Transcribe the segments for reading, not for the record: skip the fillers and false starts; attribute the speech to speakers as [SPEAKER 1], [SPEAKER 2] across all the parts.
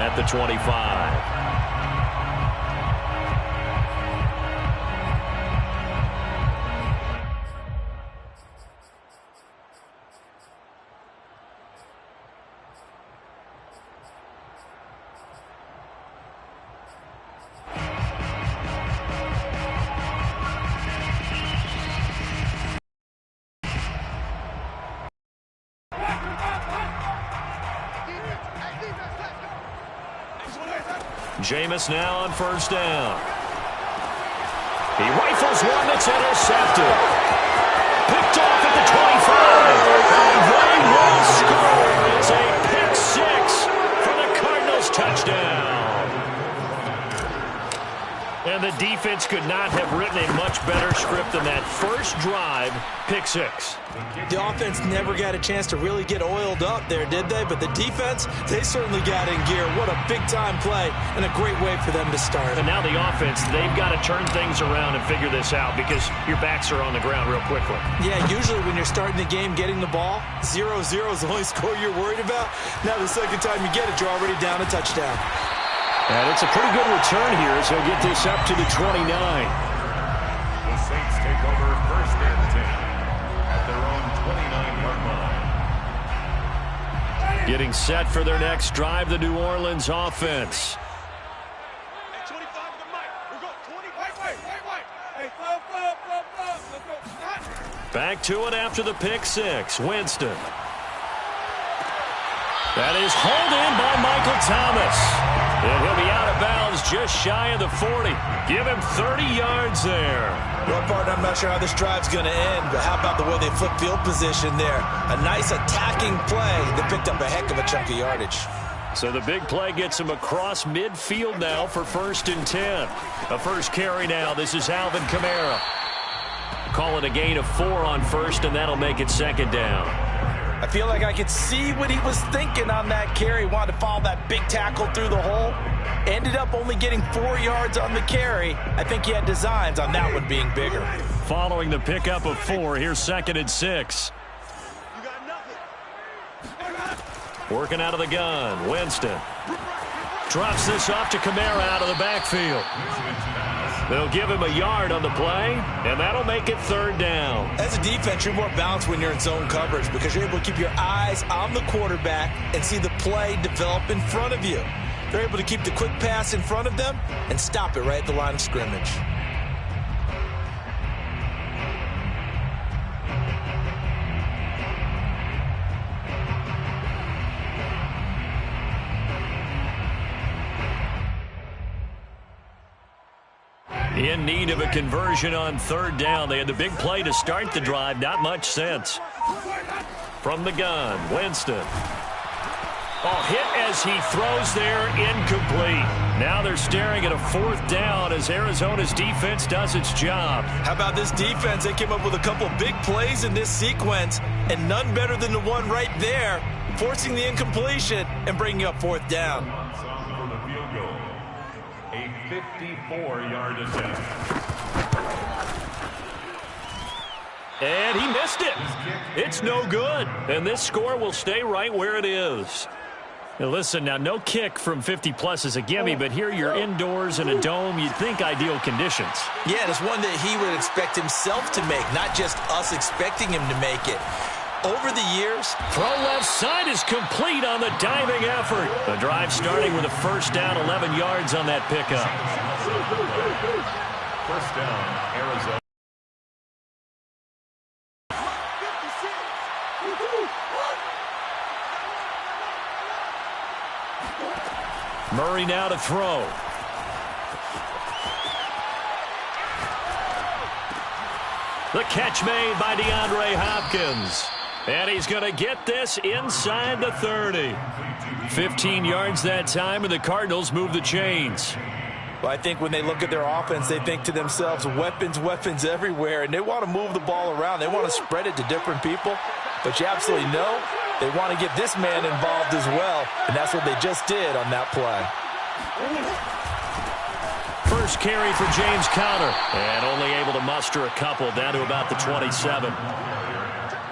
[SPEAKER 1] at the 25. Jameis now on first down. He rifles one that's intercepted. Picked off at the 25. And they will score. It's a pick six for the Cardinals touchdown. And the defense could not have written a much better script than that first drive, pick six.
[SPEAKER 2] The offense never got a chance to really get oiled up there, did they? But the defense, they certainly got in gear. What a big-time play and a great way for them to start.
[SPEAKER 1] And now the offense, they've got to turn things around and figure this out because your backs are on the ground real quickly.
[SPEAKER 2] Yeah, usually when you're starting the game getting the ball, 0-0 is the only score you're worried about. Now the second time you get it, you're already down a touchdown.
[SPEAKER 1] And it's a pretty good return here as he'll get this up to the 29.
[SPEAKER 3] The Saints take over first and 10 at their own 29-yard line.
[SPEAKER 1] Getting set for their next drive, the New Orleans offense. Back to it after the pick six. Winston. That is hauled in by Michael Thomas. And he'll be out of bounds just shy of the 40. Give him 30 yards there.
[SPEAKER 2] Well, partner, I'm not sure how this drive's going to end, but how about the way they flip field position there? A nice attacking play that picked up a heck of a chunk of yardage.
[SPEAKER 1] So the big play gets him across midfield now for first and 10. A first carry now. This is Alvin Kamara. Call it a gain of 4 on first, and that'll make it second down.
[SPEAKER 2] I feel like I could see what he was thinking on that carry. Wanted to follow that big tackle through the hole. Ended up only getting 4 yards on the carry. I think he had designs on that one being bigger.
[SPEAKER 1] Following the pickup of 4, here's second and 6. Working out of the gun, Winston. Drops this off to Kamara out of the backfield. They'll give him a yard on the play, and that'll make it third down.
[SPEAKER 2] As a defense, you're more balanced when you're in zone coverage because you're able to keep your eyes on the quarterback and see the play develop in front of you. They're able to keep the quick pass in front of them and stop it right at the line of scrimmage.
[SPEAKER 1] In need of a conversion on third down. They had the big play to start the drive. Not much sense. From the gun, Winston. Oh, hit as he throws there, incomplete. Now they're staring at a fourth down as Arizona's defense does its job.
[SPEAKER 2] How about this defense? They came up with a couple big plays in this sequence, and none better than the one right there, forcing the incompletion and bringing up fourth down.
[SPEAKER 3] For the field goal, a 54-yard attempt.
[SPEAKER 1] And he missed it. It's no good. And this score will stay right where it is. Now listen, now no kick from 50-plus is a gimme, but here you're indoors in a dome. You'd think ideal conditions.
[SPEAKER 2] Yeah, and it's one that he would expect himself to make, not just us expecting him to make it. Over the years,
[SPEAKER 1] throw left side is complete on the diving effort. The drive starting with a first down, 11 yards on that pickup.
[SPEAKER 3] First down, Arizona.
[SPEAKER 1] Murray now to throw. The catch made by DeAndre Hopkins. And he's going to get this inside the 30. 15 yards that time, and the Cardinals move the chains.
[SPEAKER 2] Well, I think when they look at their offense, they think to themselves, weapons, weapons everywhere, and they want to move the ball around. They want to spread it to different people, but you absolutely know they want to get this man involved as well, and that's what they just did on that play.
[SPEAKER 1] First carry for James Conner, and only able to muster a couple down to about the 27.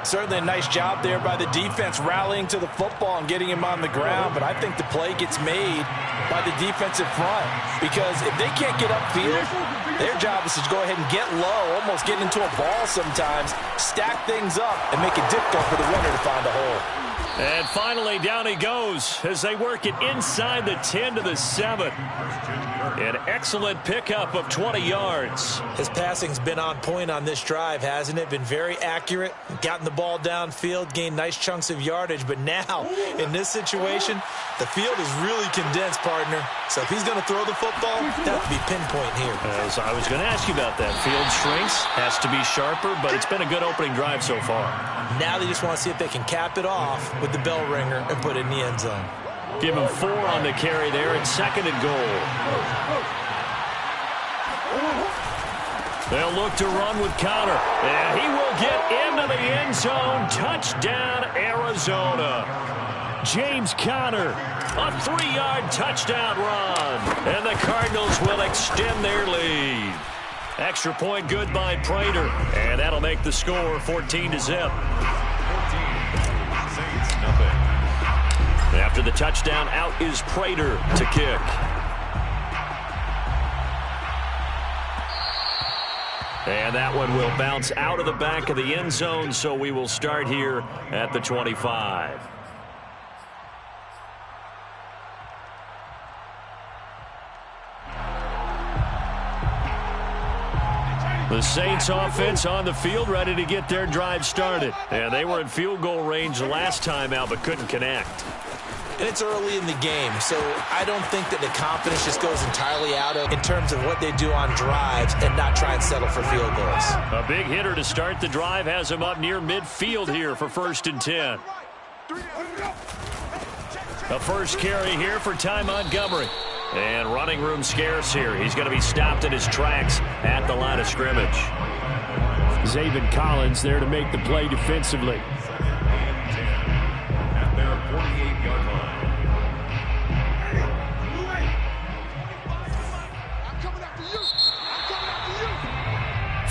[SPEAKER 2] Certainly a nice job there by the defense rallying to the football and getting him on the ground, but I think the play gets made by the defensive front because if they can't get upfield, their job is to go ahead and get low, almost get into a ball sometimes, stack things up, and make it difficult for the runner to find a hole.
[SPEAKER 1] And finally, down he goes as they work it inside the 10 to the 7. An excellent pickup of 20 yards.
[SPEAKER 2] His passing's been on point on this drive, hasn't it? Been very accurate, gotten the ball downfield, gained nice chunks of yardage. But now, in this situation, the field is really condensed, partner. So if he's going to throw the football, that would be pinpoint here.
[SPEAKER 1] As I was going to ask you about that. Field shrinks, has to be sharper, but it's been a good opening drive so far.
[SPEAKER 2] Now they just want to see if they can cap it off with the bell ringer and put it in the end zone.
[SPEAKER 1] Give him 4 on the carry there at 2nd and goal. They'll look to run with Connor, and he will get into the end zone. Touchdown, Arizona. James Conner, a 3-yard touchdown run, and the Cardinals will extend their lead. Extra point good by Prater, and that'll make the score 14-0. After the touchdown, out is Prater to kick. And that one will bounce out of the back of the end zone, so we will start here at the 25. The Saints offense on the field, ready to get their drive started. And they were in field goal range the last time out, but couldn't connect.
[SPEAKER 2] And it's early in the game, so I don't think that the confidence just goes entirely out in terms of what they do on drives and not try and settle for field goals.
[SPEAKER 1] A big hitter to start the drive has him up near midfield here for 1st and 10. A first carry here for Ty Montgomery. And running room scarce here. He's going to be stopped in his tracks at the line of scrimmage. Zaven Collins there to make the play defensively.
[SPEAKER 3] At their 48-yard line.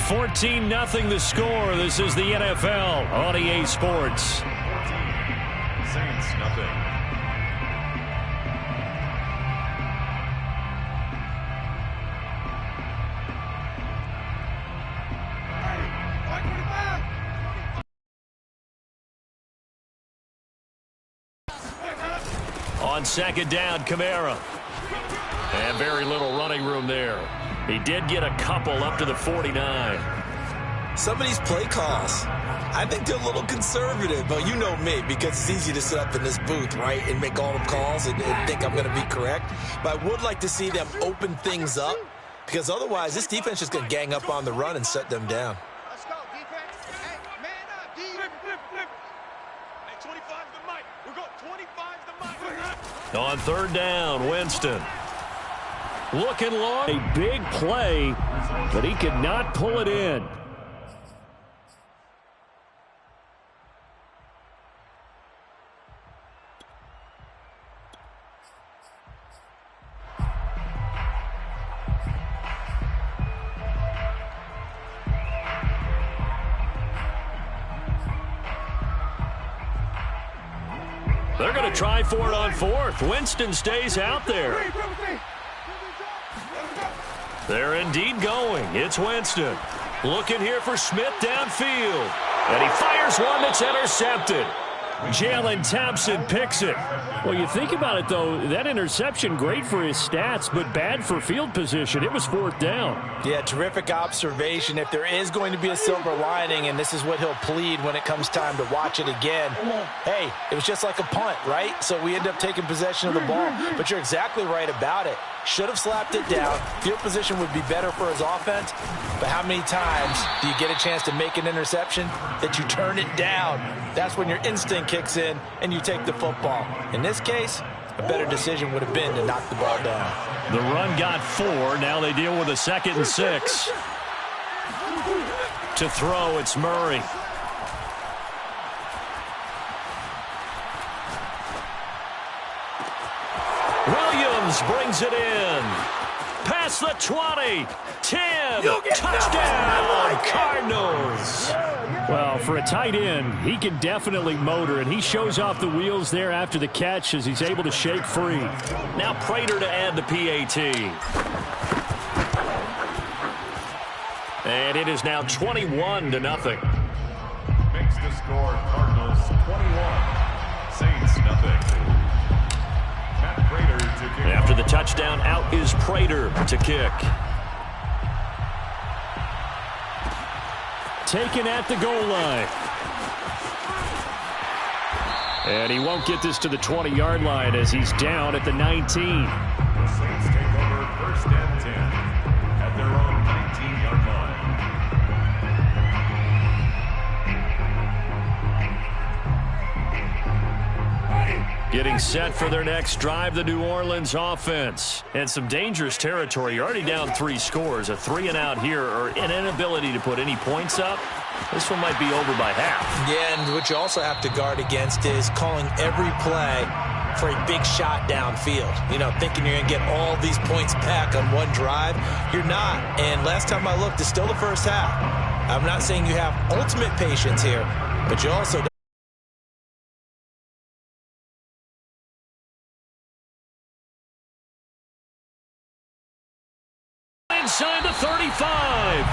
[SPEAKER 1] 14-0 the score. This is the NFL on EA Sports.
[SPEAKER 3] 14, Saints nothing.
[SPEAKER 1] On 2nd down, Kamara. And very little running room there. He did get a couple up to the 49.
[SPEAKER 2] Some of these play calls, I think they're a little conservative, but you know me, because it's easy to sit up in this booth, right, and make all the calls and think I'm going to be correct. But I would like to see them open things up, because otherwise this defense is going to gang up on the run and shut them down.
[SPEAKER 4] Let's go, defense. Hey, man up, D. Hey, 25's the mic. We're going 25's the mic.
[SPEAKER 1] On 3rd down, Winston. Looking long. A big play, but he could not pull it in. They're going to try for it on 4th. Winston stays out there. They're indeed going. It's Winston. Looking here for Smith downfield. And he fires one that's intercepted. Jalen Thompson picks it. Well, you think about it, though, that interception, great for his stats, but bad for field position. It was 4th down.
[SPEAKER 2] Yeah, terrific observation. If there is going to be a silver lining, and this is what he'll plead when it comes time to watch it again, hey, it was just like a punt, right? So we end up taking possession of the ball. But you're exactly right about it. Should have slapped it down. Field position would be better for his offense. But how many times do you get a chance to make an interception that you turn it down? That's when your instinct kicks in and you take the football. In this case, a better decision would have been to knock the ball down.
[SPEAKER 1] The run got 4. Now they deal with a 2nd and 6. To throw, it's Murray. Williams brings it in. Past the 20. 10. Touchdown, Cardinals.
[SPEAKER 5] Well, for a tight end, he can definitely motor, and he shows off the wheels there after the catch as he's able to shake free.
[SPEAKER 1] Now Prater to add the PAT. And it is now 21-0.
[SPEAKER 3] Makes the score Cardinals 21. Saints nothing. Matt Prater to kick.
[SPEAKER 1] After the touchdown, out is Prater to kick.
[SPEAKER 5] Taken at the goal line. And he won't get this to the 20-yard line as he's down at the 19.
[SPEAKER 3] The Saints take over 1st and 10 at their own 19-yard line.
[SPEAKER 1] Getting set for their next drive, the New Orleans offense. And some dangerous territory. You're already down 3 scores. A 3-and-out here, or an inability to put any points up. This one might be over by half.
[SPEAKER 2] Yeah, and what you also have to guard against is calling every play for a big shot downfield. You know, thinking you're going to get all these points back on one drive. You're not. And last time I looked, it's still the first half. I'm not saying you have ultimate patience here, but you also don't.
[SPEAKER 1] Inside the 35.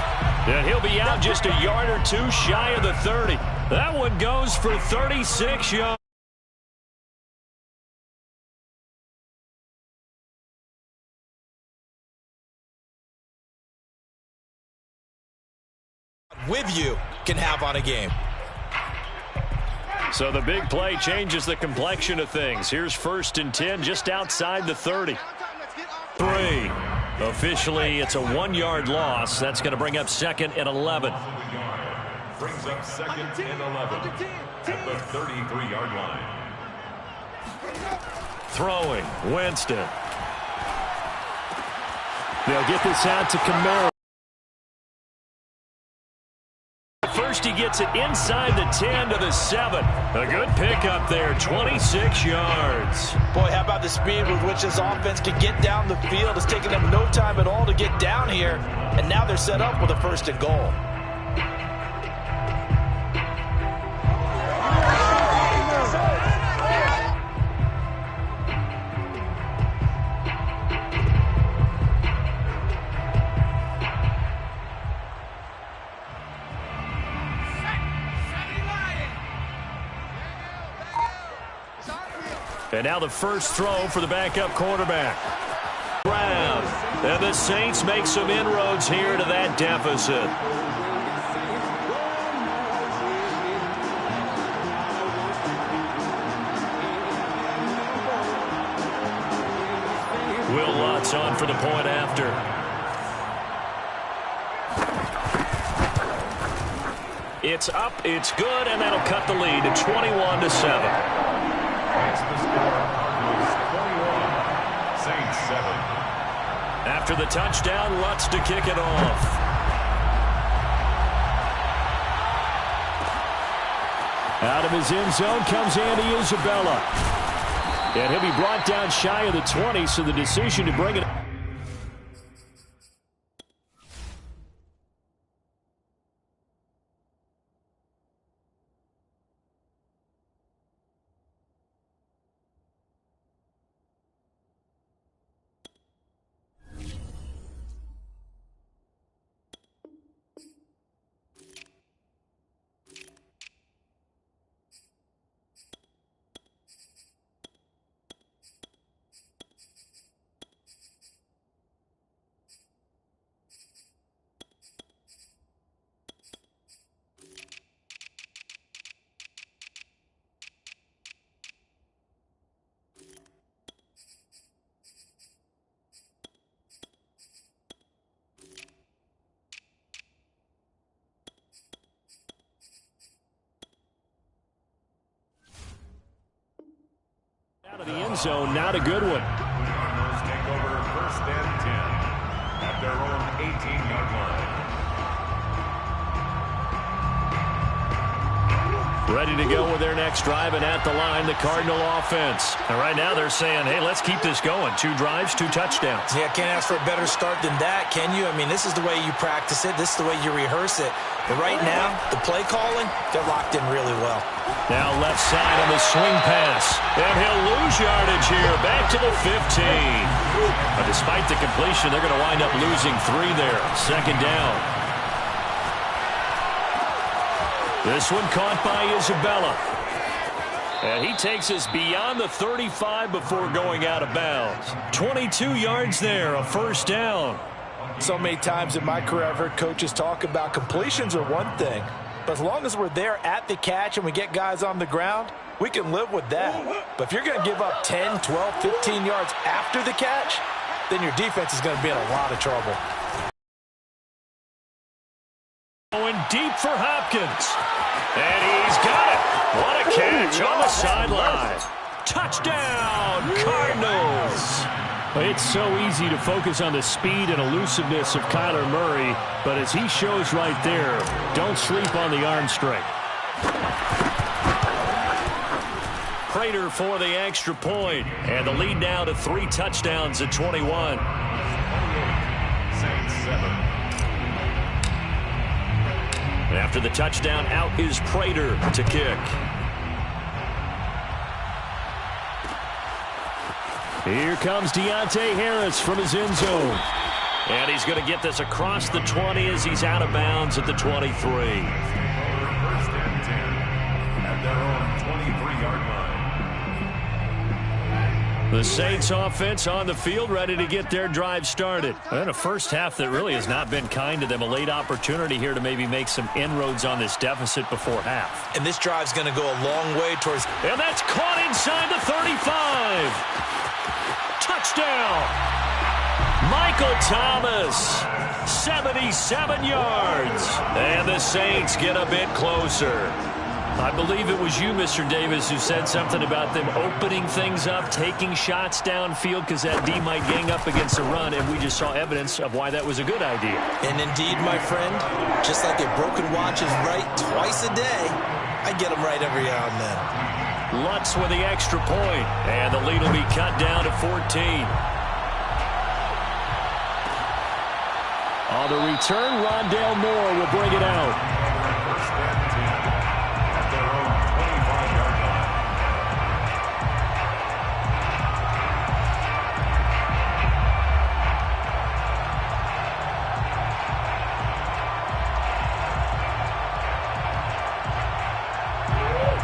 [SPEAKER 1] And he'll be out just a yard or 2 shy of the 30. That one goes for 36 yards.
[SPEAKER 2] With you can have on a game.
[SPEAKER 1] So the big play changes the complexion of things. Here's 1st and 10 just outside the 30. 3. Officially, it's a 1-yard loss. That's going to bring up 2nd and 11.
[SPEAKER 3] Brings up 2nd and 11 at the 33-yard line.
[SPEAKER 1] Throwing, Winston.
[SPEAKER 5] They'll get this out to Kamara.
[SPEAKER 1] First, he gets it inside the 10 to the 7. A good pickup there, 26 yards.
[SPEAKER 2] Boy, how about the speed with which this offense can get down the field? It's taken them no time at all to get down here, and now they're set up with a 1st and goal.
[SPEAKER 1] And now the first throw for the backup quarterback. Brown. And the Saints make some inroads here to that deficit. Will Lutz on for the point after. It's up, it's good, and that'll cut the lead to 21-7.
[SPEAKER 3] That's the score. Cardinals 21. Saints 7.
[SPEAKER 1] After the touchdown, Lutz to kick it off.
[SPEAKER 5] Out of his end zone comes Andy Isabella. And he'll be brought down shy of the 20, so the decision to bring it. Out of the end zone, not a good one.
[SPEAKER 3] Cardinals take over 1st and 10 at their own 18-yard line.
[SPEAKER 1] Ready to go with their next drive, and at the line, the Cardinal offense. And right now they're saying, hey, let's keep this going. 2 drives, 2 touchdowns.
[SPEAKER 2] Yeah, can't ask for a better start than that, can you? I mean, this is the way you practice it. This is the way you rehearse it. But right now, the play calling, they're locked in really well.
[SPEAKER 1] Now left side on the swing pass. And he'll lose yardage here. Back to the 15. But despite the completion, they're going to wind up losing 3 there. Second down. This one caught by Isabella. And he takes us beyond the 35 before going out of bounds. 22 yards there, a first down.
[SPEAKER 2] So many times in my career I've heard coaches talk about completions are one thing. But as long as we're there at the catch and we get guys on the ground, we can live with that. But if you're going to give up 10, 12, 15 yards after the catch, then your defense is going to be in a lot of trouble.
[SPEAKER 1] Going deep for Hopkins. And he's got it. What a catch on the sideline. Touchdown, Cardinals.
[SPEAKER 5] It's so easy to focus on the speed and elusiveness of Kyler Murray, but as he shows right there, don't sleep on the arm strength.
[SPEAKER 1] Prater for the extra point, and the lead now to 3 touchdowns at 21. And after the touchdown, out is Prater to kick.
[SPEAKER 5] Here comes Deontay Harris from his end zone.
[SPEAKER 1] And he's going to get this across the 20 as he's out of bounds at the 23.
[SPEAKER 3] First and 10 at their own 23-yard line.
[SPEAKER 1] The Saints offense on the field, ready to get their drive started. And a first half that really has not been kind to them. A late opportunity here to maybe make some inroads on this deficit before half.
[SPEAKER 2] And this drive's going to go a long way towards...
[SPEAKER 1] And that's caught inside the 35. Touchdown. Michael Thomas, 77 yards. And the Saints get a bit closer. I believe it was you, Mr. Davis, who said something about them opening things up, taking shots downfield because that D might gang up against the run, and we just saw evidence of why that was a good idea.
[SPEAKER 2] And indeed, my friend, just like a broken watch is right twice a day, I get them right every now and then.
[SPEAKER 1] Lutz with the extra point, and the lead will be cut down to 14.
[SPEAKER 5] On the return, Rondale Moore will bring it out.
[SPEAKER 3] First and 10 at their own 25-yard line.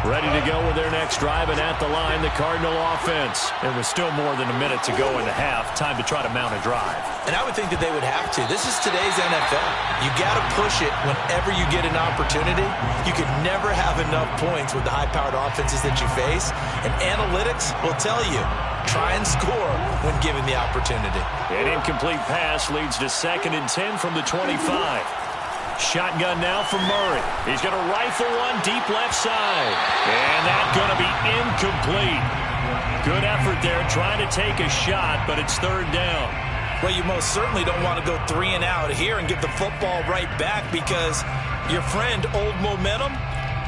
[SPEAKER 1] Ready to go with their next drive, and at the line, the Cardinal offense. There was still more than a minute to go in the half. Time to try to mount a drive.
[SPEAKER 2] And I would think that they would have to. This is today's NFL. You got to push it whenever you get an opportunity. You can never have enough points with the high-powered offenses that you face. And analytics will tell you, try and score when given the opportunity.
[SPEAKER 1] An incomplete pass leads to 2nd and 10 from the 25. Shotgun now for Murray. He's going to rifle one deep left side. And that's going to be incomplete. Good effort there trying to take a shot, but it's 3rd down.
[SPEAKER 2] Well, you most certainly don't want to go 3 and out here and give the football right back because your friend, Old Momentum,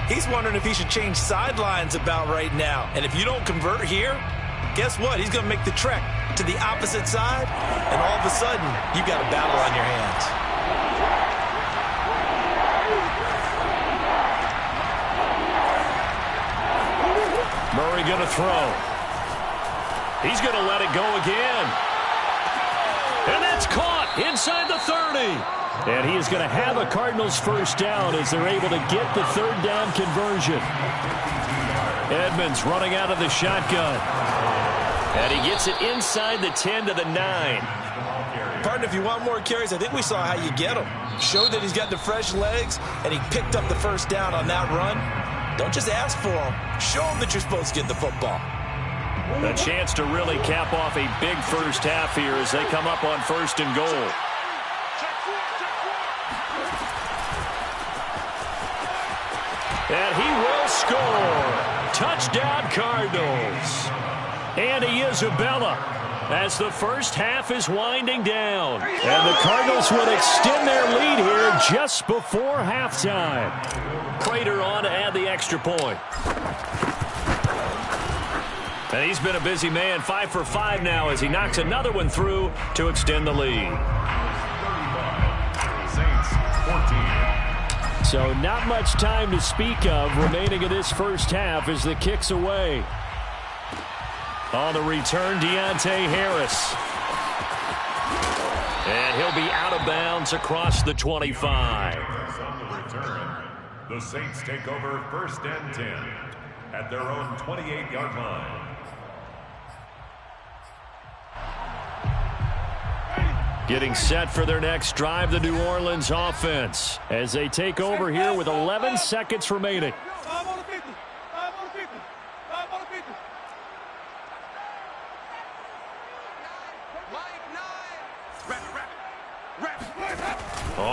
[SPEAKER 2] he's wondering if he should change sidelines about right now. And if you don't convert here, guess what? He's going to make the trek to the opposite side, and all of a sudden, you've got a battle on your hands.
[SPEAKER 1] Murray going to throw. He's going to let it go again. And that's caught inside the 30.
[SPEAKER 5] And he is going to have a Cardinals first down as they're able to get the 3rd down conversion.
[SPEAKER 1] Edmonds running out of the shotgun. And he gets it inside the 10 to the 9.
[SPEAKER 2] Partner, if you want more carries, I think we saw how you get him. Showed that he's got the fresh legs, and he picked up the first down on that run. Don't just ask for him. Show him that you're supposed to get the football.
[SPEAKER 1] A chance to really cap off a big first half here as they come up on 1st and goal. And he will score. Touchdown, Cardinals. Andy Isabella as the first half is winding down.
[SPEAKER 5] And the Cardinals would extend their lead here just before halftime.
[SPEAKER 1] Prater on to add the extra point. And he's been a busy man, 5 for 5 now as he knocks another one through to extend the lead.
[SPEAKER 3] Saints 14.
[SPEAKER 5] So not much time to speak of remaining in this first half as the kick's away.
[SPEAKER 1] On the return, Deontay Harris. And he'll be out of bounds across the 25.
[SPEAKER 3] On the return, the Saints take over 1st and 10 at their own 28-yard line.
[SPEAKER 1] Getting set for their next drive, the New Orleans offense,
[SPEAKER 5] as they take over here with 11 seconds remaining.
[SPEAKER 4] 5 on the 50. 5 on the 50. 5 on the 50.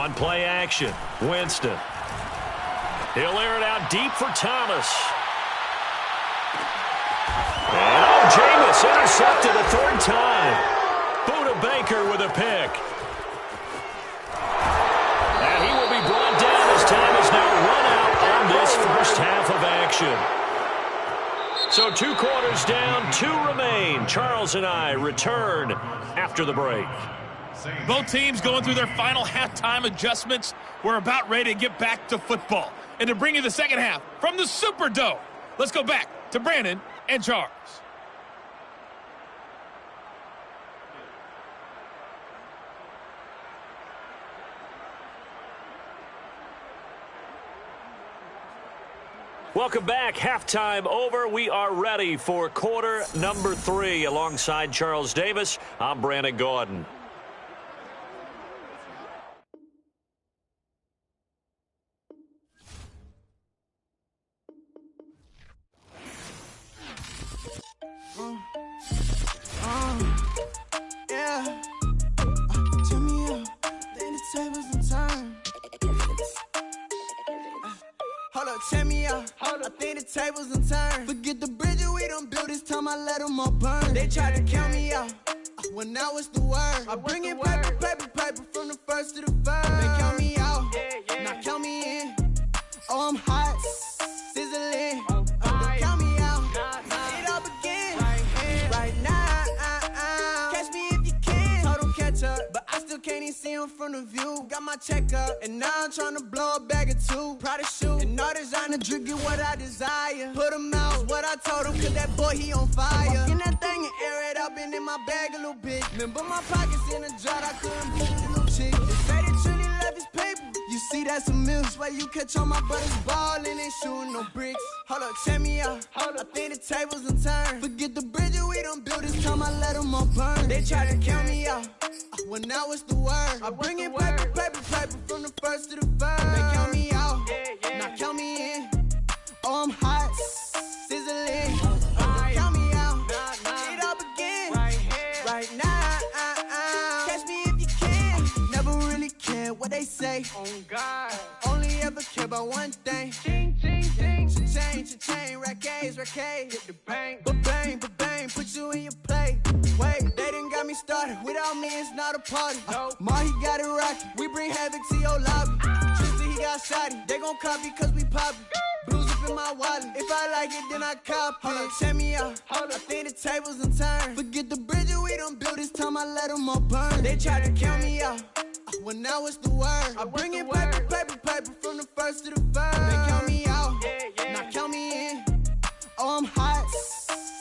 [SPEAKER 1] on play action. Winston. He'll air it out deep for Thomas. And Jameis intercepted a third time. Buda Baker with a pick. And he will be brought down as time is now run out on this first half of action. So 2 quarters down, 2 remain. Charles and I return after the break.
[SPEAKER 6] Both teams going through their final halftime adjustments. We're about ready to get back to football. And to bring you the second half from the Superdome, let's go back to Brandon and Charles.
[SPEAKER 1] Welcome back. Halftime over. We are ready for quarter number 3. Alongside Charles Davis, I'm Brandon Gordon.
[SPEAKER 7] Yeah. Turn me up. Then the tables and turn. Hold up, check me out. I think the tables and turn. Forget the bridges we done built. This time I let them all burn. They tried to count me out. When now it's the word. I bring in paper, paper, paper from the first to the third. They count me out. Now count me in. Oh, I'm hot. Sizzling. Don't count me out. It all begins right now. Catch me if you can. Told them catch up, but I still can't even see him from the view. Got my check up, and now I'm trying to blow a bag or 2. Proud of shoe, and all designer drip, get what I desire. Put him out, what I told him, cause that boy, he on fire. Walk in that thing and air it up, and in my bag a little bit. Remember my pockets in a jar, I couldn't beat the little chick. They say that Trinity left his paper. You see, that's a miss. Where you catch all my brothers ballin', ain't shooting no bricks. Hold up, check me out. I think the tables and turn. Forget the bridges we done built. This time I let them all burn. They try to count me out. When now it's the word. I bring in paper, paper, paper from the first to the third. They count me out. Now count me in. Oh, I'm hot. Sizzling. Don't count me out. It all begins right now. Catch me if you can. Never really care what they say. Oh God. Only ever care about one thing. Ching, ching, ching. Cha-chain, rack-A's. Hit the bank. Ba-bang, ba-bang. Put you in your play. Wait, they done got me started. Without me, it's not a party. Mahi got it rockin'. We bring havoc to your lobby. Tristan, he got shotty. They gon' copy cause we poppin'. Blues up in my wallet. If I like it, then I cop it. Hold up, check me out. I think the tables and turn. Forget the bridges we done built. This time I let them all burn. They tried to count me out. When now it's the word. I bring in paper, paper, paper from the first to the third. They count me out. Now count me in. Oh, I'm hot.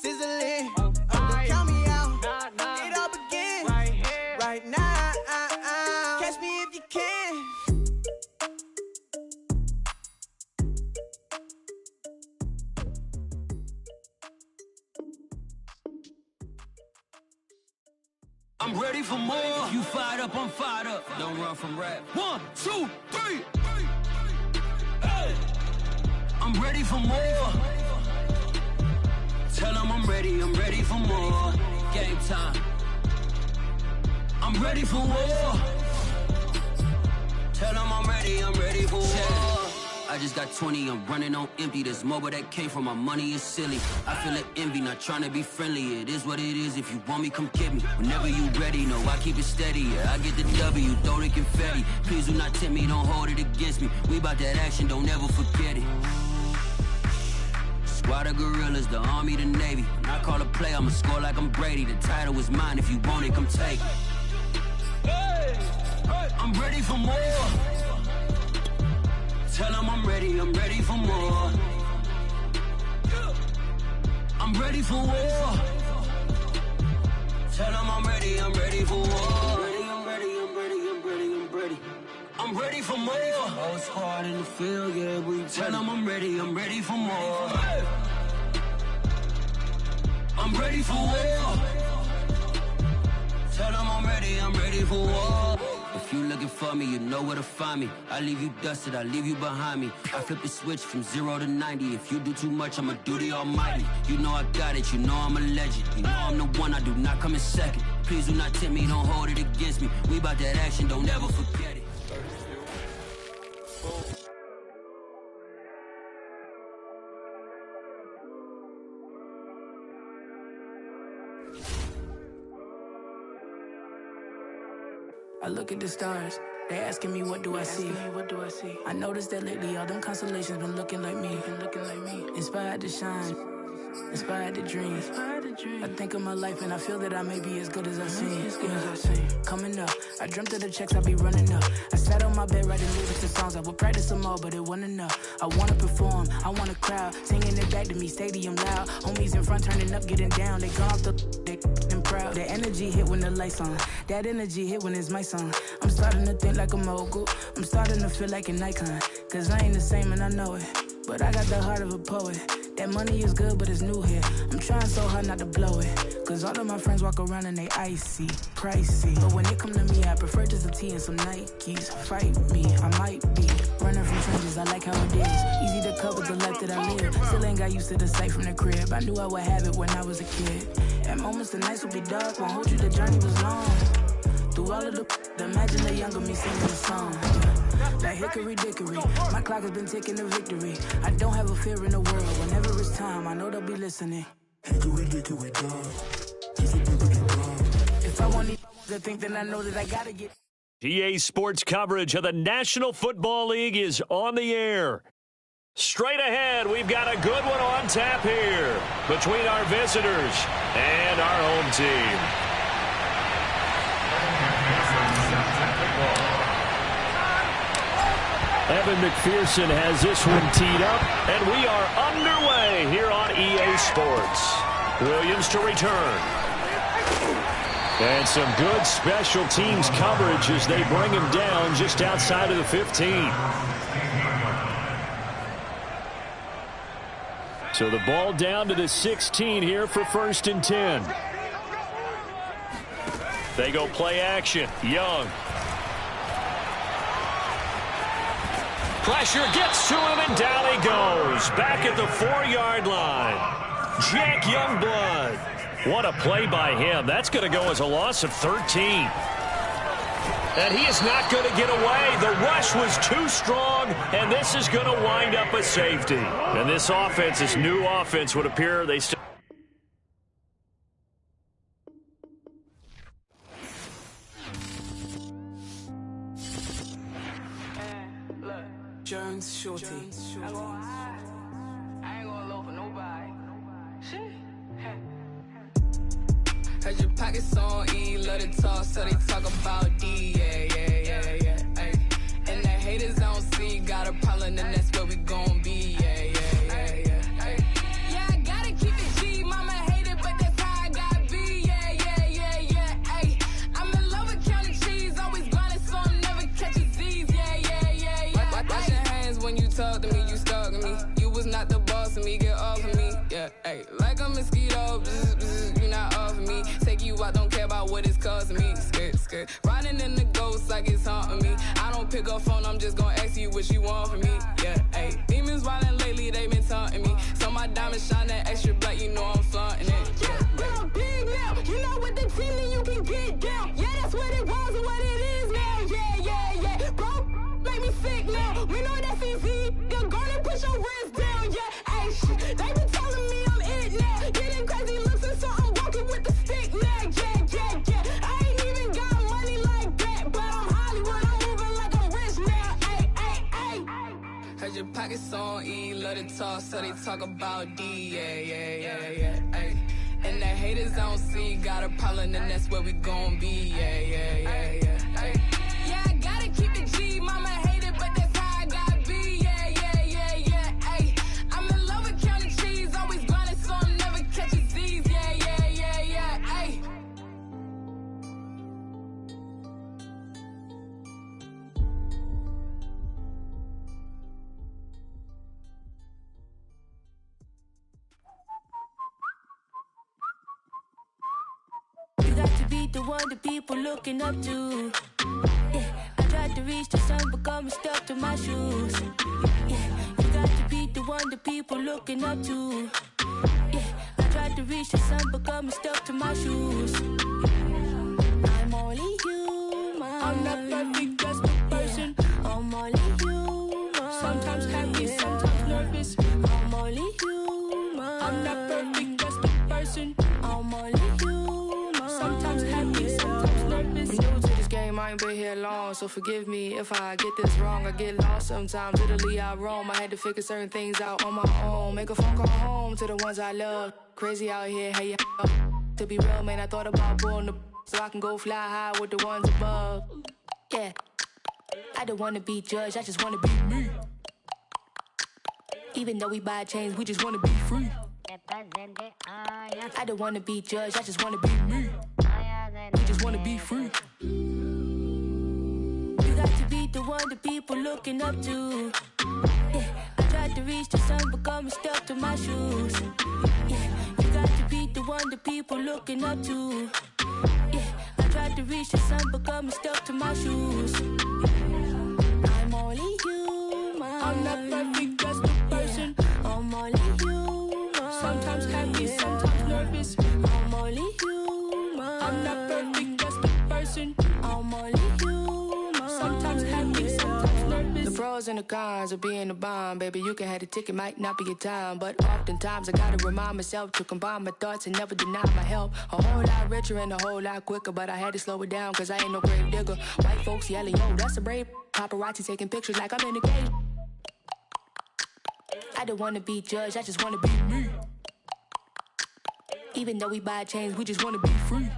[SPEAKER 7] Sizzling. Don't count me out. It all begins right now. Catch me if you can.
[SPEAKER 8] I'm ready for more. You fired up, I'm fired up. Don't run from rap. 1, 2, 3. Hey. I'm ready for more. Tell them I'm ready for more. Game time. I'm ready for war. Tell them I'm ready for war. I I just got 20, I'm running on empty. There's more where that came from, my money is silly. I feel it envy, not trying to be friendly. It is what it is, if you want me, come get me. Whenever you ready, no, I keep it steady. Yeah, I get the W, throw the confetti. Please do not tempt me, don't hold it against me. We bout that action, don't ever forget it. Squad of gorillas, the army, the navy. When I call a play, I'ma score like I'm Brady. The title is mine, if you want it, come take it. I'm ready for more. Tell them I'm ready for more. I'm ready for war. Tell them I'm ready for war. I'm ready. I'm ready for more. Oh, it's hard in the field, yeah, we tell them I'm ready for more. I'm ready for war. Tell them I'm ready for war. If you looking for me, you know where to find me. I leave you dusted, I leave you behind me. I flip the switch from 0 to 90. If you do too much, I'ma do the almighty. You know I got it, you know I'm a legend. You know I'm the one, I do not come in second. Please do not tempt me, don't hold it against me. We bout that action, don't ever forget it.
[SPEAKER 9] I look at the stars, they asking me what do I see. I noticed that lately all them constellations been looking like me. Inspired to shine, inspired to dream. I think of my life and I feel that I may be as good as I seem. Coming up, I dreamt of the checks I be running up. I sat on my bed writing lyrics and songs. I would practice them all, but it wasn't enough. I wanna perform, I want a crowd singing it back to me, stadium loud. Homies in front turning up, getting down. They gone off the proud. The energy hit when the lights on. That energy hit when it's my song. I'm starting to think like a mogul. I'm starting to feel like an icon. Cause I ain't the same and I know it. But I got the heart of a poet. That money is good, but it's new here. I'm trying so hard not to blow it. Cause all of my friends walk around and they icy, pricey. But when it come to me, I prefer just a tee and some Nikes. Fight me, I might be running from trenches, I like how it is. Easy to cover the life that I live. Still ain't got used to the sight from the crib. I knew I would have it when I was a kid. At moments the nights would be dark, won't hold you, the journey was long. Through all of the imagine the younger me singing a song. Like hickory dickory, my clock has been ticking to victory. I don't have a fear in the world. Whenever it's time, I know they'll be listening. Hickory dickory dog. If I want to think, then I know that I gotta get.
[SPEAKER 1] EA Sports coverage of the National Football League is on the air. Straight ahead, we've got a good one on tap here between our visitors and our home team. Evan McPherson has this one teed up, and we are underway here on EA Sports. Williams to return. And some good special teams coverage as they bring him down just outside of the 15. So the ball down to the 16 here for 1st and 10. They go play action. Young. Pressure gets to him, and down he goes. Back at the 4-yard line. Jack Youngblood. What a play by him. That's going to go as a loss of 13. And he is not going to get away. The rush was too strong, and this is going to wind up a safety. And this offense, this new offense, would appear they still.
[SPEAKER 9] Jones, Shorty.
[SPEAKER 10] I ain't gonna low for nobody. Shit. Heard your pockets on E, love to talk, so they talk about D. Yeah. Ay. And the haters I don't see, got a problem, and that's where we gon' be. Yeah. Ay. Yeah, I gotta keep it G. Mama hate it, but that's how I gotta be. Yeah. Ay. I'm in love with counting cheese, always grinding, so I'm never catching Z's. Yeah. Wash your hands when you talk to me, you stalking me. You was not the boss of me, get off of me. Yeah, ay. Like a mosquito, you not off of me. Take you out, don't care about what it's causing me. Scared. Riding in the ghost like it's haunting me. I don't pick up phone, I'm just gonna ask you what you want from me. Yeah, ay. Demons wildin' lately, they been taunting me. So my diamonds shine that extra black, you know I'm flaunting it. Yeah, bro, big now. You know what the team and you can get down. Yeah, that's what it was and what it is now. Yeah. Bro, make me sick now. We know that's easy. pockets on E, love to talk, so they talk about D, ay. And the haters don't see, got a problem, and that's where we gon' be, ay. Yeah, I gotta keep it G, mama hate it, but that's how I gotta be, yeah, ay. I'm in love with counting cheese, always grinding, so I'm never catching Z's, yeah, ay.
[SPEAKER 9] The one that people looking up to. Yeah, I tried to reach the sun, but got me stuck to my shoes. Yeah, you got to be the one that people looking up to. Yeah, I tried to reach the sun, but got me stuck to my shoes. I'm only human. I'm not perfect, just a person. I'm only human. Sometimes happy, sometimes nervous. I'm only human. I'm not perfect, just a person. I'm only human. Sometimes happy, sometimes nervous. I'm new to this game, I ain't been here long, so forgive me if I get this wrong. I get lost sometimes, literally I roam. I had to figure certain things out on my own. Make a phone call home to the ones I love. Crazy out here, hey, yeah. To be real, man, I thought about pulling the so I can go fly high with the ones above. Yeah, I don't wanna be judged, I just wanna be me. Even though we buy chains, we just wanna be free. I don't wanna be judged, I just wanna be me. We just wanna be free. You got to be the one that people looking up to. Yeah, I tried to reach the sun, but got me stuck to my shoes. Yeah, you got to be the one that people looking up to. Yeah, I tried to reach the sun, but got me stuck to my shoes. I'm only human. I'm not perfect, just a person. I'm only human. Sometimes happy, sometimes nervous. I'm only human. I'm not perfect, just a person. I'm only human. Sometimes happy, sometimes nervous. The pros and the cons of being a bomb, baby. You can have the ticket, might not be your time, but oftentimes I gotta remind myself to combine my thoughts and never deny my help. A whole lot richer and a whole lot quicker, but I had to slow it down cause I ain't no grave digger. White folks yelling, yo, that's a brave. Paparazzi taking pictures like I'm in a cage. I don't wanna be judged, I just wanna be me. Even though we buy chains, we just wanna be free.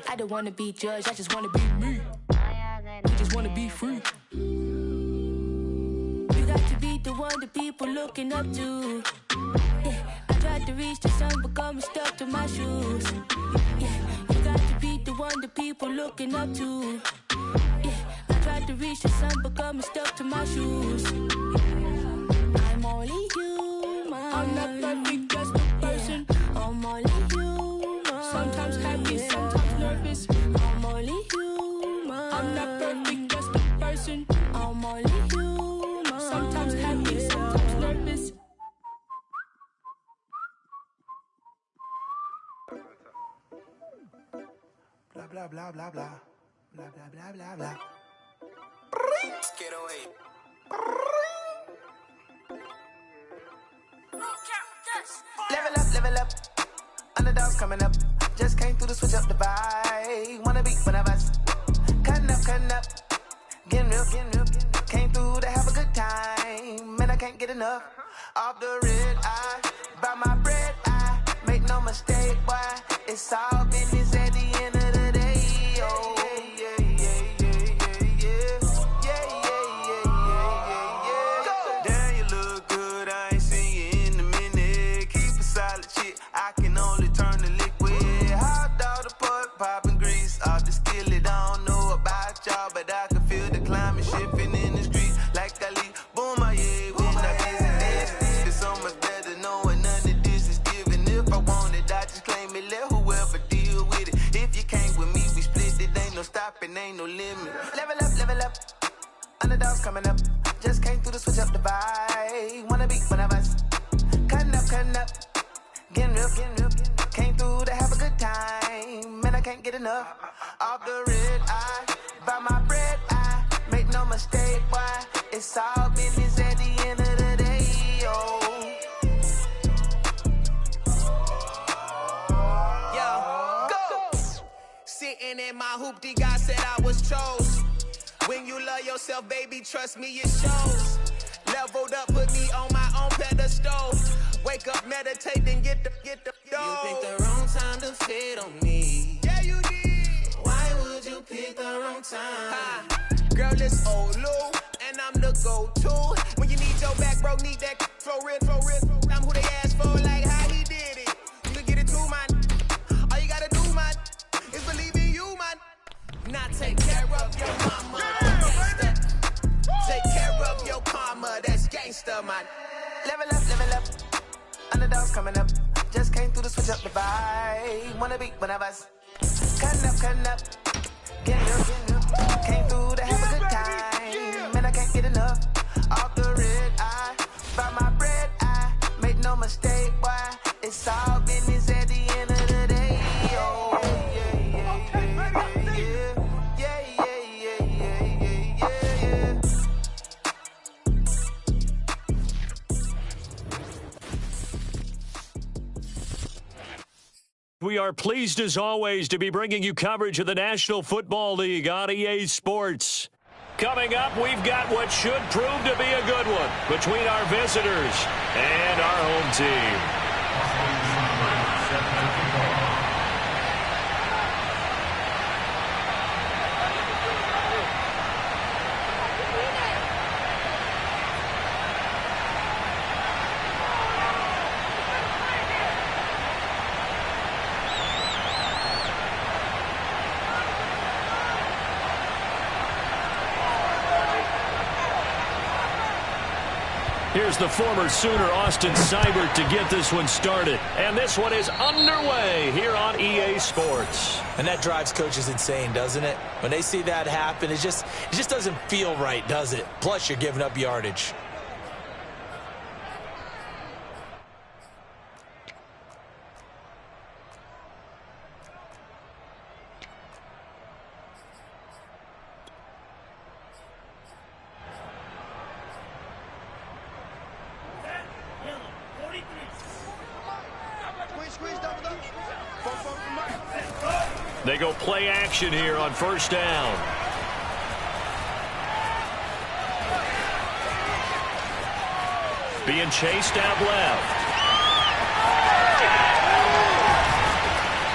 [SPEAKER 9] I don't wanna be judged, I just wanna be me. We just wanna be free. You got to be the one that people looking up to. Yeah, I tried to reach the sun, but got me stuck to my shoes. Yeah, you got to be the one that people looking up to. Yeah, I tried to reach the sun, but got me stuck to my shoes. I'm only human. I'm not perfect, just a person. I'm only human. Sometimes happy, sometimes nervous. I'm only human. I'm not perfect, just a person. I'm only human. Sometimes happy, sometimes nervous.
[SPEAKER 7] Blah blah blah blah blah. Blah blah blah blah blah. Get away. Level up. Underdogs coming up. Just came through to switch up the vibe. Wanna be one of us. Cutting up. Getting real. Came through to have a good time. Man, I can't get enough. Off the red eye. By my bread eye. Make no mistake, boy. It's all business at the end of the day. Oh. I can only turn the liquid. Hot dog the pork, popping grease off the skillet. Don't know about y'all, but I can feel the climate shifting in the street. Like I leave, boom, yeah, when I visit this. It's so much better knowing none of this is given. If I want it, I just claim it, let whoever deal with it. If you can't with me, we split it. Ain't no stopping, ain't no limit. Level up. Underdogs coming up. Just came through to switch up the vibe. Wanna be one of us. Cutting up. Getting real. Came through to have a good time. Man, I can't get enough. Off the red eye. By my bread eye. Make no mistake, boy. It's all business at the end of the day. Oh. Yo, go. Sitting in my hoopty, God said I was chose. When you love yourself, baby, trust me, it shows. Leveled up, put me on my own pedestal. Wake up, meditate, then get the dough. You picked the wrong time to fit on me. Yeah, you did. Why would you pick the wrong time? Girl, it's old Lou, and I'm the go-to. When you need your back, bro, need that flow real. I'm who they asked for, like how he did it. You can get it too, man. All you gotta do, man, is believe in you, man. Now take care of your mama, gangsta. Take care of your karma, that's gangsta, man. Level up. Underdogs coming up. Just came through to switch up the vibe. Wanna be one of us. Cutting up. Getting up. Came through to have a good time. Man, I can't get enough. Off the red eye. By my bread eye. Make no mistake, why? It's all business at the end of the day. Oh, yeah.
[SPEAKER 1] We are pleased as always to be bringing you coverage of the National Football League on EA Sports. Coming up, we've got what should prove to be a good one between our visitors and our home team. Here's the former Sooner, Austin Seibert, to get this one started. And this one is underway here on EA Sports.
[SPEAKER 2] And that drives coaches insane, doesn't it? When they see that happen, it just doesn't feel right, does it? Plus, you're giving up yardage.
[SPEAKER 1] They go play action here on first down. Being chased out left.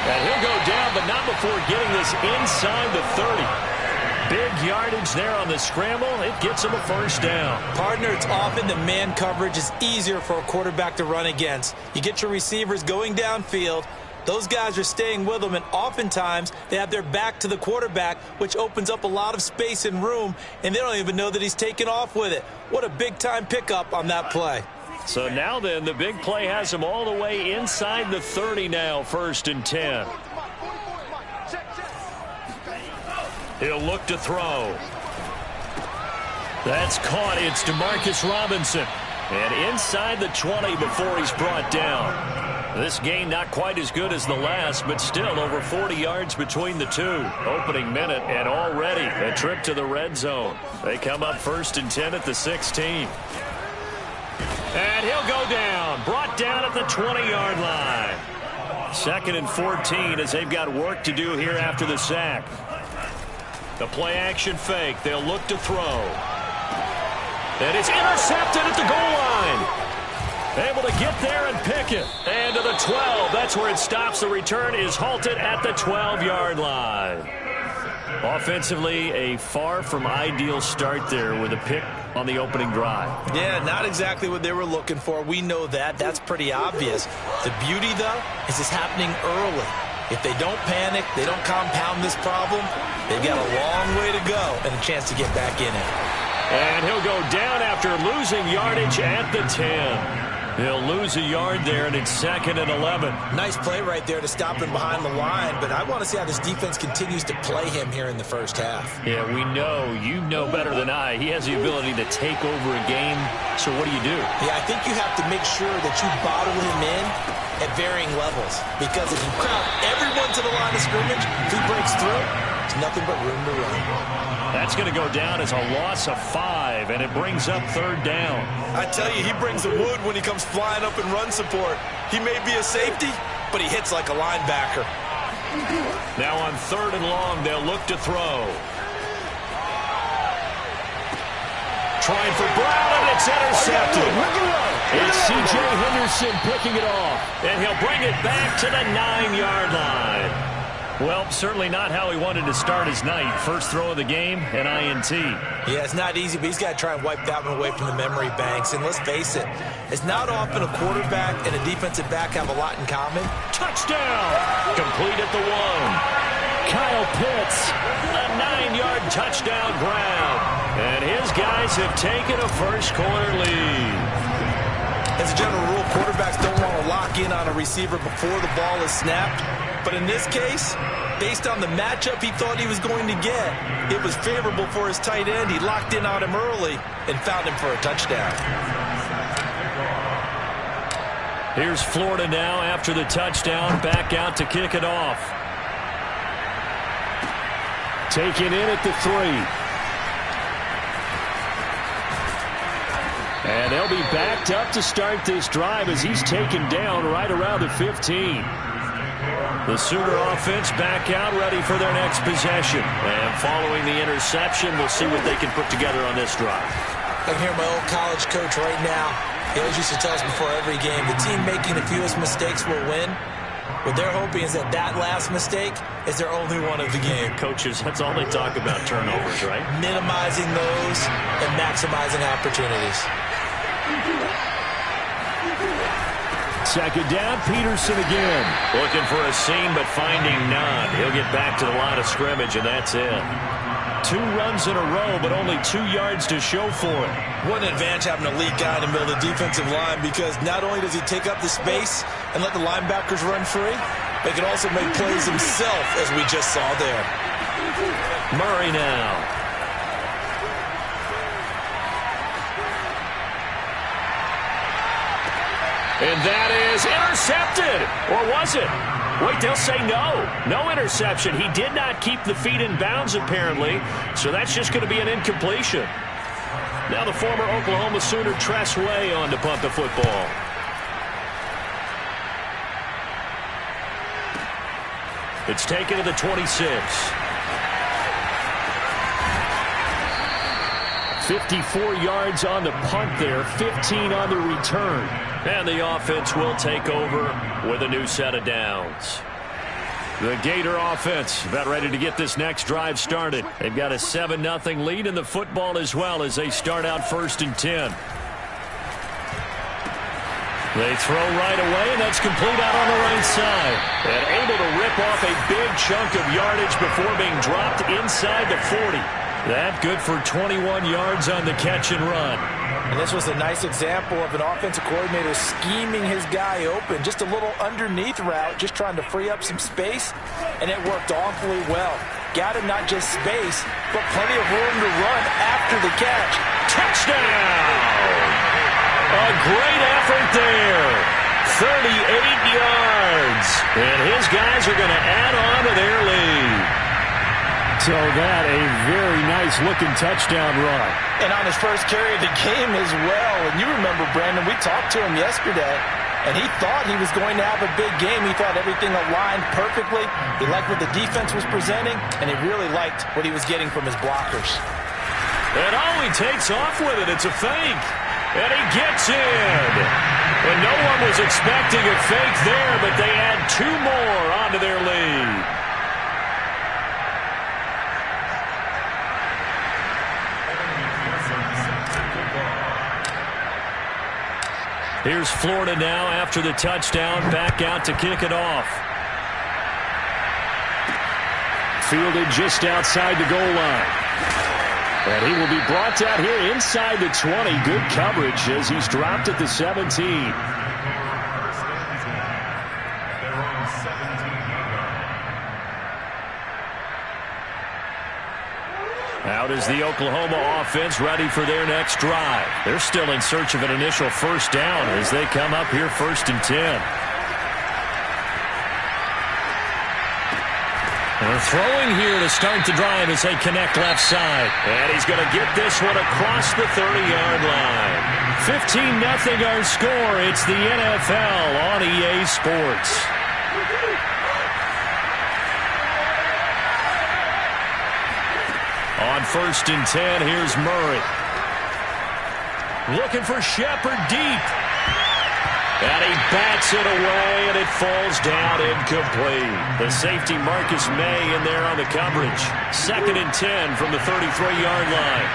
[SPEAKER 1] And he'll go down, but not before getting this inside the 30. Big yardage there on the scramble. It gets him a first down.
[SPEAKER 2] Partner, it's often the man coverage is easier for a quarterback to run against. You get your receivers going downfield. Those guys are staying with them, and oftentimes they have their back to the quarterback, which opens up a lot of space and room, and they don't even know that he's taken off with it. What a big-time pickup on that play.
[SPEAKER 1] So now then, the big play has him all the way inside the 30 now, 1st and 10. He'll look to throw. That's caught. It's DeMarcus Robinson. And inside the 20 before he's brought down. This game not quite as good as the last, but still over 40 yards between the two. Opening minute and already a trip to the red zone. They come up 1st and 10 at the 16. And he'll go down. Brought down at the 20-yard line. 2nd and 14 as they've got work to do here after the sack. The play action fake. They'll look to throw. And it's intercepted at the goal line. Able to get there and pick it. And to the 12. That's where it stops. The return is halted at the 12-yard line. Offensively, a far from ideal start there with a pick on the opening drive.
[SPEAKER 2] Yeah, not exactly what they were looking for. We know that. That's pretty obvious. The beauty, though, is it's happening early. If they don't panic, they don't compound this problem, they've got a long way to go and a chance to get back in it.
[SPEAKER 1] And he'll go down after losing yardage at the 10. He'll lose a yard there, and it's 2nd and 11.
[SPEAKER 2] Nice play right there to stop him behind the line, but I want to see how this defense continues to play him here in the first half.
[SPEAKER 1] Yeah, we know. You know better than I. He has the ability to take over a game, so what do you do?
[SPEAKER 2] Yeah, I think you have to make sure that you bottle him in at varying levels, because if you crowd everyone to the line of scrimmage, if he breaks through, there's nothing but room to run.
[SPEAKER 1] That's going to go down as a loss of 5, and it brings up 3rd down.
[SPEAKER 2] I tell you, he brings the wood when he comes flying up in run support. He may be a safety, but he hits like a linebacker.
[SPEAKER 1] Now on 3rd and long, they'll look to throw. Trying for Brown, and it's intercepted.
[SPEAKER 5] It's C.J. Henderson picking it off.
[SPEAKER 1] And he'll bring it back to the 9-yard line. Well, certainly not how he wanted to start his night. First throw of the game, an INT.
[SPEAKER 2] Yeah, it's not easy, but he's got to try and wipe that one away from the memory banks. And let's face it, it's not often a quarterback and a defensive back have a lot in common.
[SPEAKER 1] Touchdown! Complete at the 1.
[SPEAKER 5] Kyle Pitts.
[SPEAKER 1] A 9-yard touchdown grab. And his guys have taken a first-quarter lead.
[SPEAKER 2] As a general rule, quarterbacks don't want to lock in on a receiver before the ball is snapped. But in this case, based on the matchup he thought he was going to get, it was favorable for his tight end. He locked in on him early and found him for a touchdown.
[SPEAKER 1] Here's Florida now after the touchdown, back out to kick it off.
[SPEAKER 5] Taken in at the 3. And they'll be backed up to start this drive as he's taken down right around the 15.
[SPEAKER 1] The Sooner offense back out, ready for their next possession. And following the interception, we'll see what they can put together on this drive.
[SPEAKER 2] I can hear my old college coach right now. He always used to tell us before every game, the team making the fewest mistakes will win. What they're hoping is that last mistake is their only one of the game.
[SPEAKER 1] Coaches, that's all they talk about, turnovers, right?
[SPEAKER 2] Minimizing those and maximizing opportunities.
[SPEAKER 5] Second down, Peterson again.
[SPEAKER 1] Looking for a seam, but finding none. He'll get back to the line of scrimmage, and that's it.
[SPEAKER 5] 2 runs in a row, but only 2 yards to show for it.
[SPEAKER 2] What an advantage having a lead guy in the middle of the defensive line, because not only does he take up the space and let the linebackers run free, but he can also make plays himself, as we just saw there.
[SPEAKER 1] Murray now. And that is intercepted. Or was it? Wait, they'll say no. No interception. He did not keep the feet in bounds, apparently. So that's just going to be an incompletion. Now the former Oklahoma Sooner Tress Way on to punt the football. It's taken to the 26.
[SPEAKER 5] 54 yards on the punt there, 15 on the return.
[SPEAKER 1] And the offense will take over with a new set of downs. The Gator offense about ready to get this next drive started. They've got a 7-0 lead in the football as well as they start out 1st and 10. They throw right away, and that's complete out on the right side. And able to rip off a big chunk of yardage before being dropped inside the 40. That good for 21 yards on the catch and run.
[SPEAKER 2] And this was a nice example of an offensive coordinator scheming his guy open. Just a little underneath route, just trying to free up some space, and it worked awfully well. Got him not just space, but plenty of room to run after the catch.
[SPEAKER 1] Touchdown! A great effort there. 38 yards. And his guys are going to add on to their lead.
[SPEAKER 5] So that a very nice-looking touchdown run.
[SPEAKER 2] And on his first carry of the game as well. And you remember, Brandon, we talked to him yesterday, and he thought he was going to have a big game. He thought everything aligned perfectly. He liked what the defense was presenting, and he really liked what he was getting from his blockers.
[SPEAKER 1] And he takes off with it. It's a fake. And he gets in. And no one was expecting a fake there, but they add 2 more onto their lead. Here's Florida now after the touchdown, back out to kick it off.
[SPEAKER 5] Fielded just outside the goal line. And he will be brought down here inside the 20. Good coverage as he's dropped at the 17.
[SPEAKER 1] Out is the Oklahoma offense ready for their next drive. They're still in search of an initial first down as they come up here 1st and 10. They're throwing here to start the drive as they connect left side. And he's going to get this one across the 30-yard line. 15-0 our score. It's the NFL on EA Sports. On 1st and 10, here's Murray. Looking for Shepard deep. And he bats it away, and it falls down incomplete. The safety Marcus May in there on the coverage. 2nd and 10 from the 33-yard line.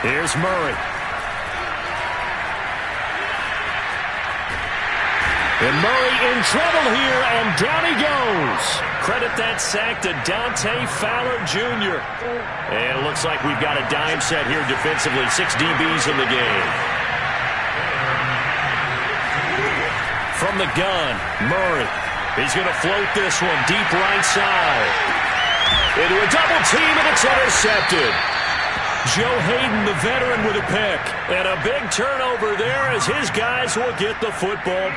[SPEAKER 1] Here's Murray. And Murray in trouble here, and down he goes. Credit that sack to Dante Fowler Jr. And it looks like we've got a dime set here defensively. 6 DBs in the game. From the gun, Murray. He's going to float this one deep right side. Into a double team, and it's intercepted. Joe Hayden, the veteran, with a pick. And a big turnover there as his guys will get the football.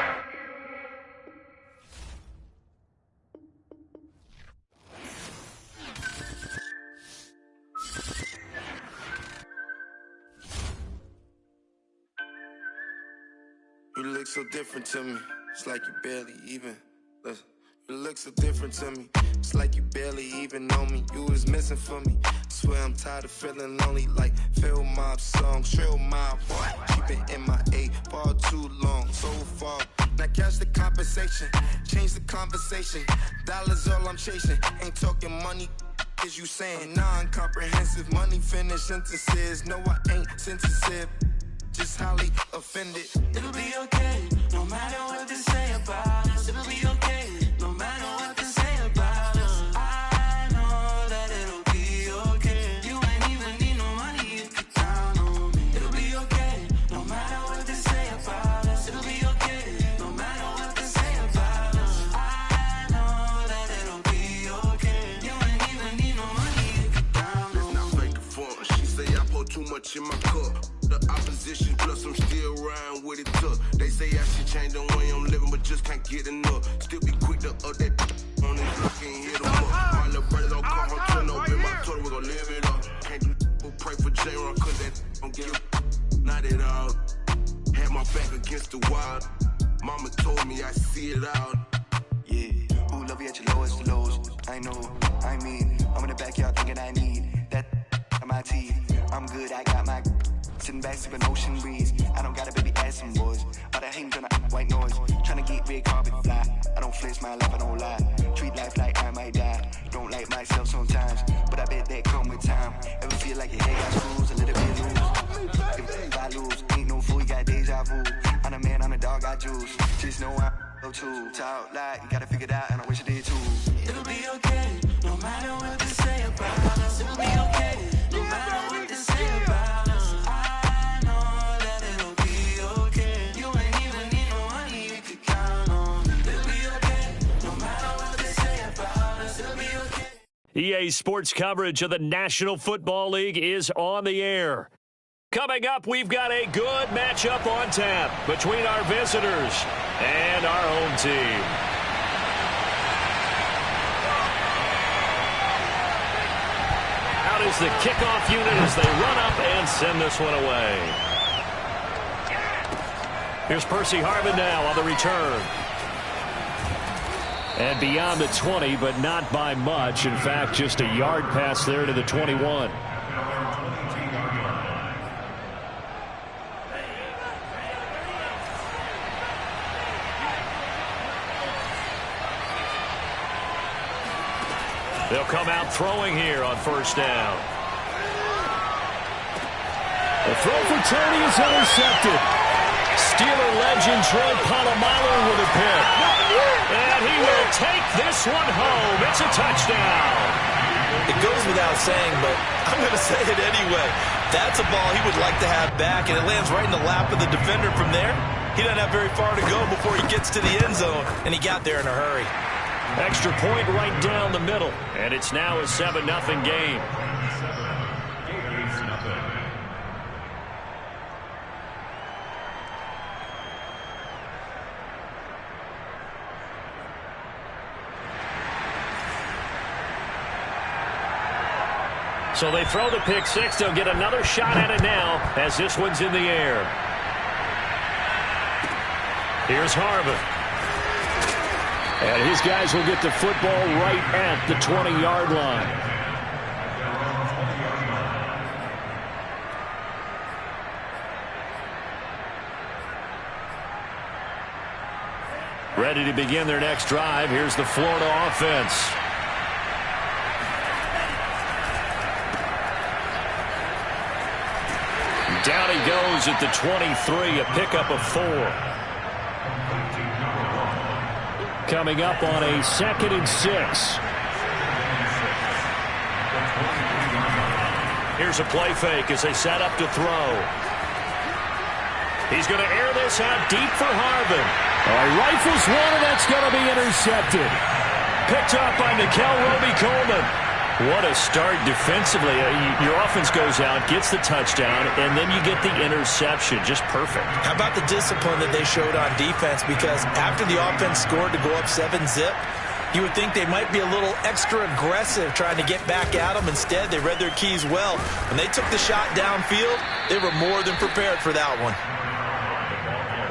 [SPEAKER 11] You look so different to me. It's like you barely even. Listen. You look so different to me. It's like you barely even know me. You was missing for me. I swear I'm tired of feeling lonely. Like Phil Mob song, Trill Mob. Keep it in my A, far too long, so far. Now catch the compensation, change the conversation. Dollars all I'm chasing. Ain't talking money. Is you saying non-comprehensive? Money finish sentences. No, I ain't sensitive. Just highly offended.
[SPEAKER 12] It'll be okay, no matter what they say about us. It'll be okay, no matter what they say about us. I know that it'll be okay. You ain't even need no money, you can count on me. It'll be okay, no matter what they say about us. It'll be okay, no matter what they say about us. I know that it'll be okay. You ain't even need no money, you can count on me.
[SPEAKER 11] Now fake the phone, she say I pour too much in my cup. The opposition, plus I'm still riding with it tough. They say I should change the way I'm living, but just can't get enough. Still be quick to up that on this fucking hit them up. My little brother don't call her turn up in my total, we gon' live it up. Can't do pray for J-Ron, cause that don't give not at all. Had my back against the wall. Mama told me I see it out.
[SPEAKER 13] Yeah, who love you at your lowest of lows? I know, I mean, I'm in the backyard thinking I need that on my teeth. I'm good, I got my sitting back, sipping ocean breeze. I don't got a baby ass some boys. All that hating turn white noise. Tryna get red carpet fly. I don't flinch my life, I don't lie. Treat life like I might die. Don't like myself sometimes, but I bet that come with time. Ever feel like your head got screws, a little bit loose? If I lose, ain't no fool, you got deja vu. I'm a man, I'm a dog, I juice. Just know I'm go to talk like you gotta figure it out, and I wish I did too.
[SPEAKER 12] It'll be okay, no matter what they say about us. It'll be okay, no matter what they say about us. I know that it'll be okay. You ain't even need no money, you can count on me. It'll be okay, no matter what they say about us. It'll be okay.
[SPEAKER 1] EA Sports coverage of the National Football League is on the air. Coming up, we've got a good matchup on tap between our visitors and our home team. Out is the kickoff unit as they run up and send this one away. Here's Percy Harvin now on the return. And beyond the 20, but not by much. In fact, just a yard pass there to the 21. They'll come out throwing here on first down. The throw for Tony is intercepted. Steeler legend Troy Polamalu with a pick. And he will take this one home. It's a touchdown.
[SPEAKER 2] It goes without saying, but I'm going to say it anyway. That's a ball he would like to have back, and it lands right in the lap of the defender from there. He doesn't have very far to go before he gets to the end zone, and he got there in a hurry.
[SPEAKER 1] Extra point right down the middle, and it's now a 7-0 game. So they throw the pick six. They'll get another shot at it now as this one's in the air. Here's Harvin. And his guys will get the football right at the 20-yard line. ready to begin their next drive. Here's the Florida offense. Down he goes at the 23, a pickup of 4.
[SPEAKER 5] Coming up on a 2nd and 6.
[SPEAKER 1] Here's a play fake as they set up to throw. He's going to air this out deep for Harvin.
[SPEAKER 5] He rifles one, and that's going to be intercepted.
[SPEAKER 1] Picked up by Nickel Roby-Coleman. What a start defensively. Your offense goes out, gets the touchdown, and then you get the interception. Just perfect.
[SPEAKER 2] How about the discipline that they showed on defense? Because after the offense scored to go up 7-zip, you would think they might be a little extra aggressive trying to get back at them. Instead, they read their keys well. When they took the shot downfield, they were more than prepared for that one.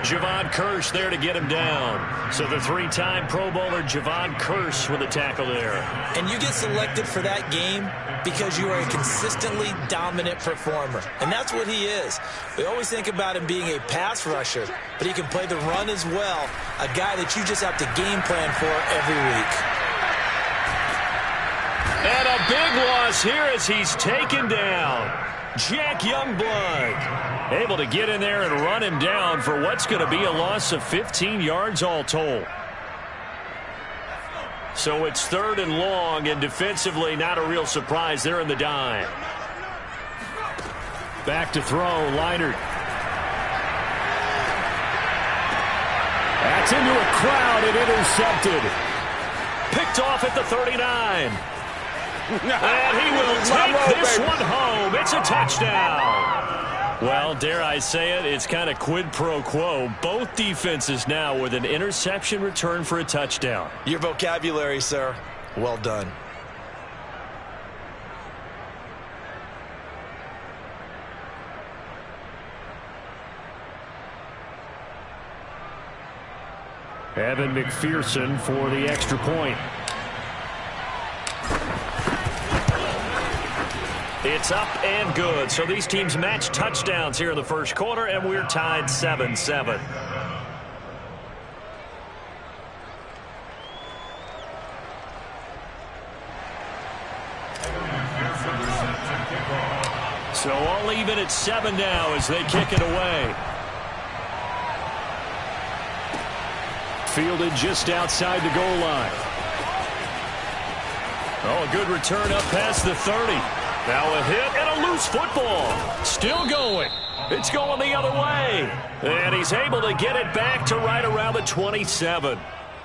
[SPEAKER 1] Javon Kearse there to get him down. So the 3-time Pro Bowler Javon Kearse with a tackle there.
[SPEAKER 2] And you get selected for that game because you are a consistently dominant performer. And that's what he is. We always think about him being a pass rusher, but he can play the run as well. A guy that you just have to game plan for every week.
[SPEAKER 1] And a big loss here as he's taken down. Jack Youngblood able to get in there and run him down for what's going to be a loss of 15 yards all told. So it's 3rd and long, and defensively not a real surprise. They're in the dime.
[SPEAKER 5] Back to throw, Leinart. That's into a crowd and intercepted.
[SPEAKER 1] Picked off at the 39. And he will take this one home. It's a touchdown. Well, dare I say it, it's kind of quid pro quo. Both defenses now with an interception return for a touchdown.
[SPEAKER 2] Your vocabulary, sir. Well done.
[SPEAKER 5] Evan McPherson for the extra point.
[SPEAKER 1] It's up and good. So these teams match touchdowns here in the first quarter, and we're tied 7-7. So all even at 7 now as they kick it away.
[SPEAKER 5] Fielded just outside the goal line.
[SPEAKER 1] Oh, a good return up past the 30. Now a hit and a loose football. Still going. It's going the other way. And he's able to get it back to right around the 27.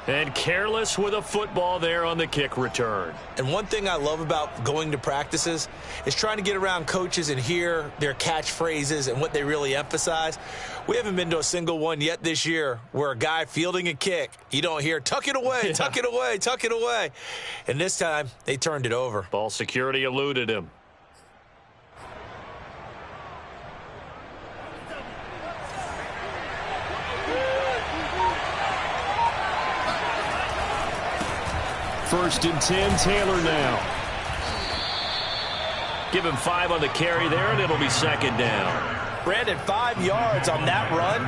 [SPEAKER 1] And careless with a football there on the kick return.
[SPEAKER 2] And one thing I love about going to practices is trying to get around coaches and hear their catchphrases and what they really emphasize. We haven't been to a single one yet this year where a guy fielding a kick, you don't hear, tuck it away, tuck it away, tuck it away. And this time, they turned it over.
[SPEAKER 1] Ball security eluded him.
[SPEAKER 5] First and 10, Taylor now.
[SPEAKER 1] Give him 5 on the carry there, and it'll be 2nd down.
[SPEAKER 2] Brandon, 5 yards on that run.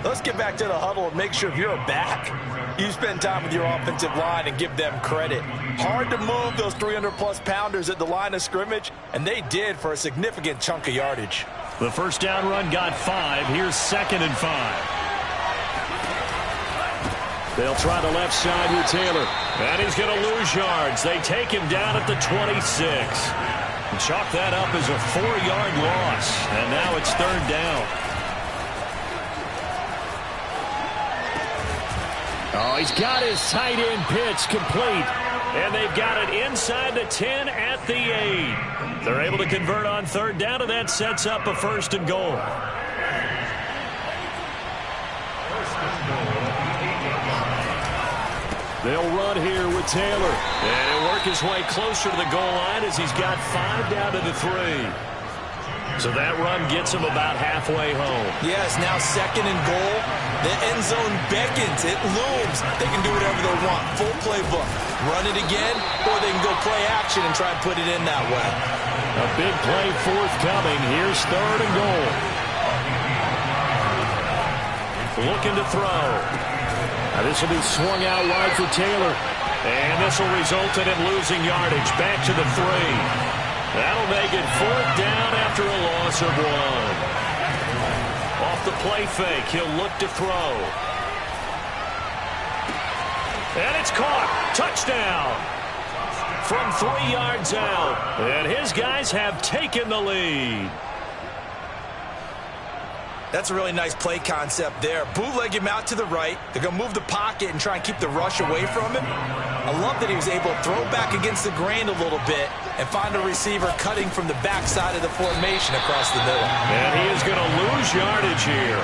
[SPEAKER 2] Let's get back to the huddle and make sure if you're a back, you spend time with your offensive line and give them credit. Hard to move those 300-plus pounders at the line of scrimmage, and they did for a significant chunk of yardage.
[SPEAKER 1] The first down run got 5. Here's 2nd and 5.
[SPEAKER 5] They'll try the left side with Taylor.
[SPEAKER 1] And he's going to lose yards. They take him down at the 26. And chalk that up as a 4-yard loss. And now it's 3rd down.
[SPEAKER 5] Oh, he's got his tight end pitch complete.
[SPEAKER 1] And they've got it inside the 10 at the 8. They're able to convert on 3rd down, and that sets up a 1st and goal.
[SPEAKER 5] They'll run here with Taylor.
[SPEAKER 1] And he'll work his way closer to the goal line as he's got 5 down to the 3. So that run gets him about halfway home.
[SPEAKER 2] Yes, now 2nd and goal. The end zone beckons. It looms. They can do whatever they want. Full playbook. Run it again, or they can go play action and try and put it in that way.
[SPEAKER 5] A big play forthcoming. Here's 3rd and goal.
[SPEAKER 1] Looking to throw.
[SPEAKER 5] Now this will be swung out wide for Taylor.
[SPEAKER 1] And this will result in him losing yardage. Back to the 3. That'll make it 4th down after a loss of 1. Off the play fake, he'll look to throw. And it's caught. Touchdown. From 3 yards out. And his guys have taken the lead.
[SPEAKER 2] That's a really nice play concept there. Bootleg him out to the right. They're going to move the pocket and try and keep the rush away from him. I love that he was able to throw back against the grain a little bit and find a receiver cutting from the backside of the formation across the middle.
[SPEAKER 1] And he is going to lose yardage here.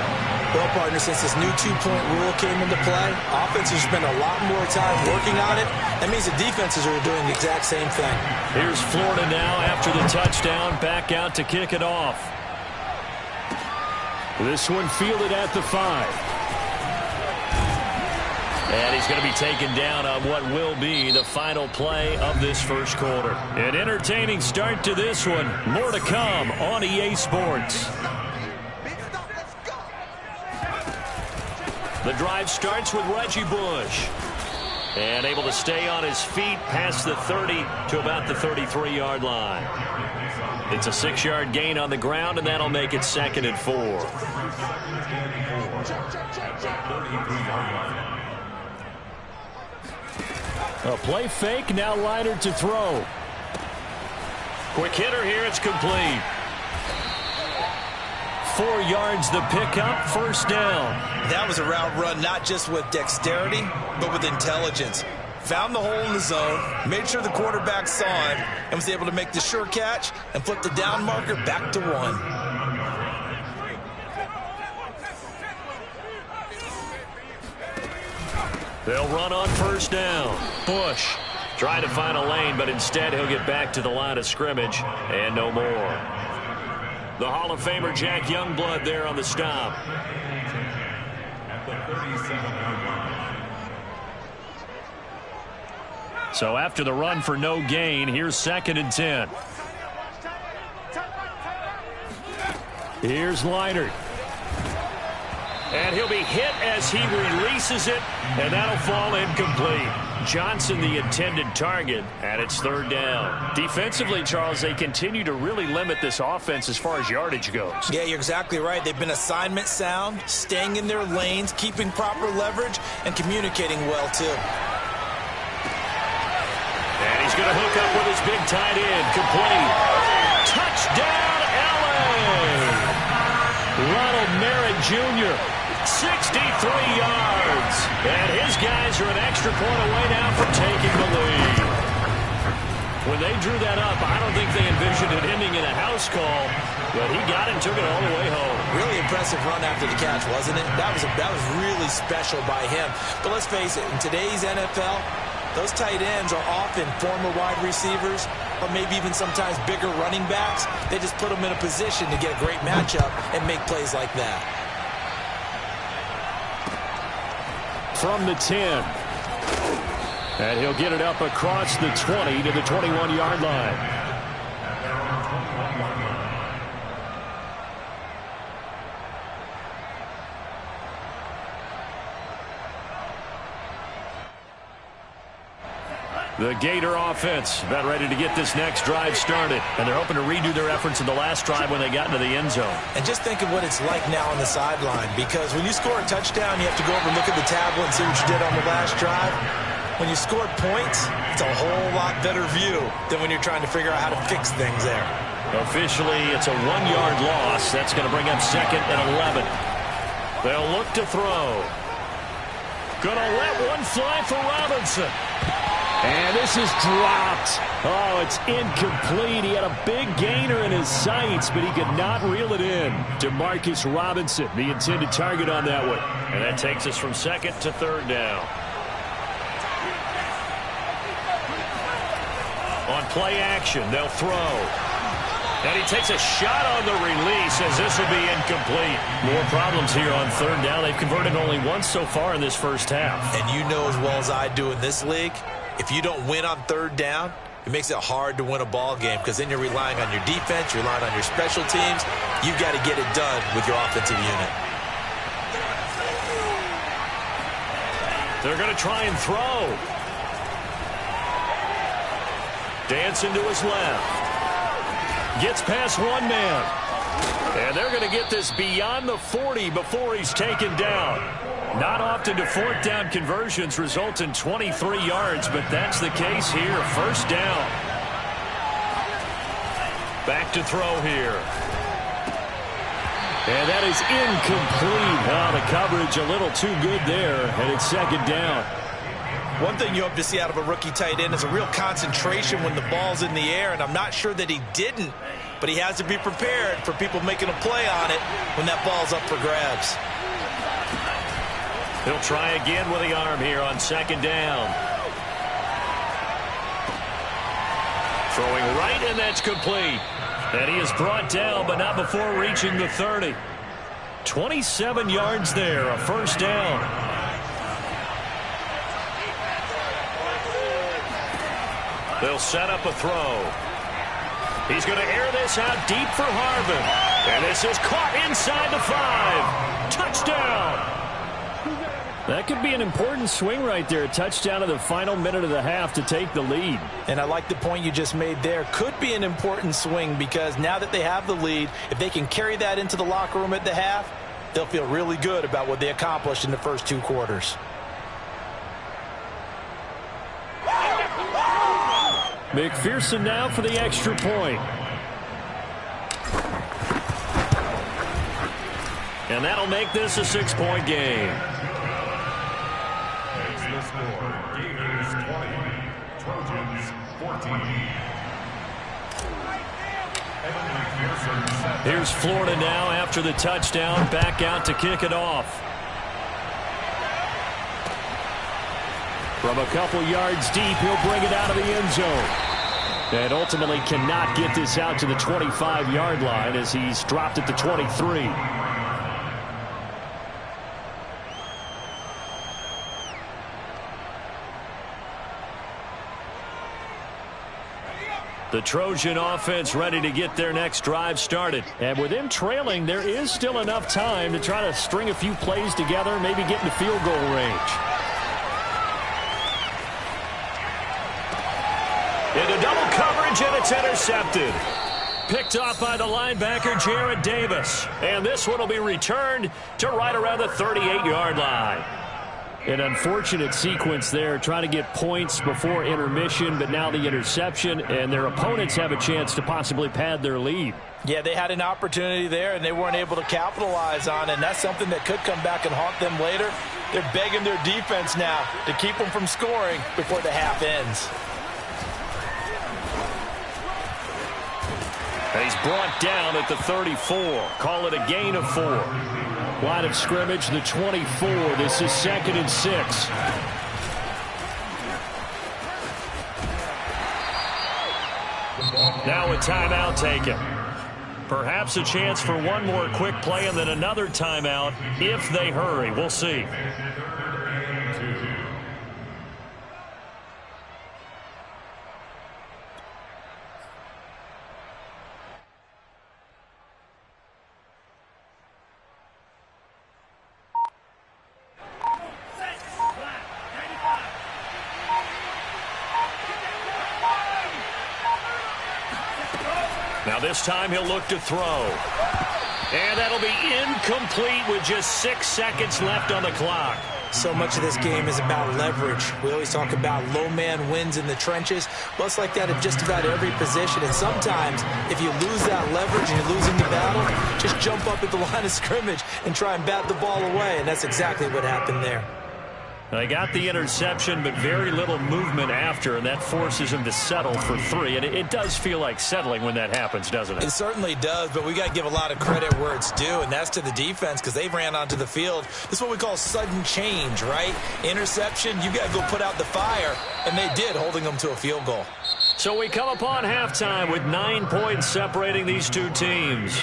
[SPEAKER 2] Well, partner, since this new two-point rule came into play, offenses spend a lot more time working on it. That means the defenses are doing the exact same thing.
[SPEAKER 1] Here's Florida now after the touchdown, back out to kick it off.
[SPEAKER 5] This one fielded at the 5.
[SPEAKER 1] And he's going to be taken down on what will be the final play of this first quarter. An entertaining start to this one. More to come on EA Sports. The drive starts with Reggie Bush. And able to stay on his feet past the 30 to about the 33-yard line. It's a 6-yard gain on the ground, and that'll make it 2nd and 4.
[SPEAKER 5] A play fake, now liner to throw.
[SPEAKER 1] Quick hitter here, it's complete. 4 yards the pickup, 1st down.
[SPEAKER 2] That was a route run not just with dexterity, but with intelligence. Found the hole in the zone, made sure the quarterback saw him, and was able to make the sure catch and flip the down marker back to 1.
[SPEAKER 1] They'll run on 1st down. Bush trying to find a lane, but instead he'll get back to the line of scrimmage and no more. The Hall of Famer Jack Youngblood there on the stop.
[SPEAKER 3] At the 37-yard line.
[SPEAKER 1] So after the run for no gain, here's 2nd and 10.
[SPEAKER 5] Here's Leinart.
[SPEAKER 1] And he'll be hit as he releases it, and that'll fall incomplete. Johnson, the intended target, and it's 3rd down. Defensively, Charles, they continue to really limit this offense as far as yardage goes.
[SPEAKER 2] Yeah, you're exactly right. They've been assignment sound, staying in their lanes, keeping proper leverage, and communicating well, too.
[SPEAKER 1] And he's going to hook up with his big tight end. Complete. Touchdown, L.A. Ronald Merritt Jr., 63 yards. And his guys are an extra point away now from taking the lead. When they drew that up, I don't think they envisioned it ending in a house call, but he got it and took it all the way home.
[SPEAKER 2] Really impressive run after the catch, wasn't it? That was really special by him. But let's face it, in today's NFL, those tight ends are often former wide receivers or maybe even sometimes bigger running backs. They just put them in a position to get a great matchup and make plays like that.
[SPEAKER 5] From the 10. And he'll get it up across the 20 to the 21-yard line.
[SPEAKER 1] The Gator offense about ready to get this next drive started. And they're hoping to redo their efforts in the last drive when they got into the end zone.
[SPEAKER 2] And just think of what it's like now on the sideline. Because when you score a touchdown, you have to go over and look at the tablet and see what you did on the last drive. When you scored points, it's a whole lot better view than when you're trying to figure out how to fix things there.
[SPEAKER 1] Officially, it's a 1-yard loss. That's going to bring up 2nd and 11. They'll look to throw. Going to let one fly for Robinson.
[SPEAKER 5] And this is dropped. Oh, it's incomplete. He had a big gainer in his sights, but he could not reel it in. DeMarcus Robinson, the intended target on that one.
[SPEAKER 1] And that takes us from 2nd to 3rd down. On play action, they'll throw. And he takes a shot on the release as this will be incomplete. More problems here on 3rd down. They've converted only once so far in this first half.
[SPEAKER 2] And you know as well as I do in this league, if you don't win on 3rd down, it makes it hard to win a ball game because then you're relying on your defense, you're relying on your special teams. You've got to get it done with your offensive unit.
[SPEAKER 1] They're going to try and throw. Dancing to his left. Gets past one man. And they're going to get this beyond the 40 before he's taken down. Not often do fourth down conversions result in 23 yards, but that's the case here. First down. Back to throw here.
[SPEAKER 5] And that is incomplete. The coverage a little too good there, and it's second down.
[SPEAKER 2] One thing you hope to see out of a rookie tight end is a real concentration when the ball's in the air, and I'm not sure that he didn't, but he has to be prepared for people making a play on it when that ball's up for grabs.
[SPEAKER 1] He'll try again with the arm here on second down. Throwing right, and that's complete. And he is brought down, but not before reaching the 30. 27 yards there, a first down. They'll set up a throw. He's going to air this out deep for Harvin. And this is caught inside the 5. Touchdown.
[SPEAKER 5] That could be an important swing right there. A touchdown in the final minute of the half to take the lead.
[SPEAKER 2] And I like the point you just made there. Could be an important swing because now that they have the lead, if they can carry that into the locker room at the half, they'll feel really good about what they accomplished in the first 2 quarters.
[SPEAKER 5] McPherson now for the extra point.
[SPEAKER 1] And that'll make this a 6-point game.
[SPEAKER 3] The score, Gators 20, Trojans 14.
[SPEAKER 1] Here's Florida now after the touchdown, back out to kick it off.
[SPEAKER 5] From a couple yards deep, he'll bring it out of the end zone. And ultimately cannot get this out to the 25-yard line as he's dropped at the 23.
[SPEAKER 1] The Trojan offense ready to get their next drive started.
[SPEAKER 5] And with them trailing, there is still enough time to try to string a few plays together, maybe get into field goal range.
[SPEAKER 1] Into double coverage, and it's intercepted. Picked off by the linebacker, Jared Davis. And this one will be returned to right around the 38-yard line.
[SPEAKER 5] An unfortunate sequence there, trying to get points before intermission, but now the interception, and their opponents have a chance to possibly pad their lead.
[SPEAKER 2] Yeah, they had an opportunity there, and they weren't able to capitalize on it, and that's something that could come back and haunt them later. They're begging their defense now to keep them from scoring before the half ends.
[SPEAKER 1] And he's brought down at the 34. Call it a gain of 4.
[SPEAKER 5] Line of scrimmage, the 24. This is 2nd and 6.
[SPEAKER 1] Now a timeout taken. Perhaps a chance for one more quick play and then another timeout if they hurry. We'll see. Now this time he'll look to throw. And that'll be incomplete with just 6 seconds left on the clock.
[SPEAKER 2] So much of this game is about leverage. We always talk about low man wins in the trenches. Well, it's like that at just about every position. And sometimes, if you lose that leverage and you're losing the battle, just jump up at the line of scrimmage and try and bat the ball away. And that's exactly what happened there.
[SPEAKER 1] They got the interception, but very little movement after, and that forces him to settle for 3. And it does feel like settling when that happens, doesn't it?
[SPEAKER 2] It certainly does, but we got to give a lot of credit where it's due, and that's to the defense because they ran onto the field. This is what we call sudden change, right? Interception, you got to go put out the fire, and they did, holding them to a field goal.
[SPEAKER 1] So we come upon halftime with 9 points separating these two teams.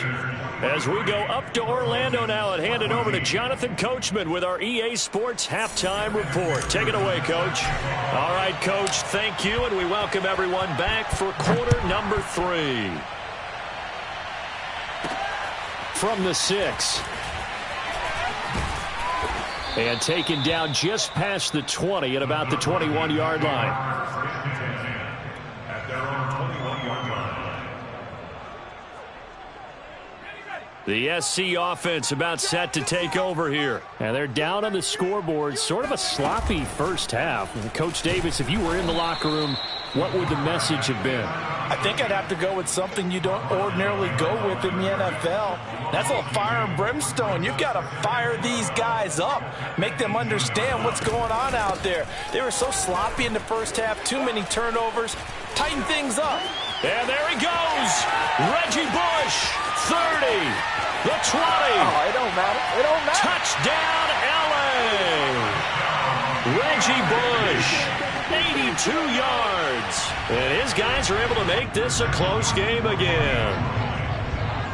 [SPEAKER 1] As we go up to Orlando now and hand it over to Jonathan Coachman with our EA Sports Halftime Report. Take it away, Coach. All right, Coach, thank you, and we welcome everyone back for quarter number 3.
[SPEAKER 5] From the 6. And taken down just past the 20 at about the 21-yard line.
[SPEAKER 3] At their own 21-yard line.
[SPEAKER 1] The SC offense about set to take over here.
[SPEAKER 5] And they're down on the scoreboard. Sort of a sloppy first half. Coach Davis, if you were in the locker room, what would the message have been?
[SPEAKER 2] I think I'd have to go with something you don't ordinarily go with in the NFL. That's a fire and brimstone. You've got to fire these guys up. Make them understand what's going on out there. They were so sloppy in the first half. Too many turnovers. Tighten things up.
[SPEAKER 1] And there he goes. Reggie Bush, 30, the 20.
[SPEAKER 2] Oh, it don't matter. It don't matter.
[SPEAKER 1] Touchdown, L.A. Reggie Bush. 82 yards. And his guys are able to make this a close game again.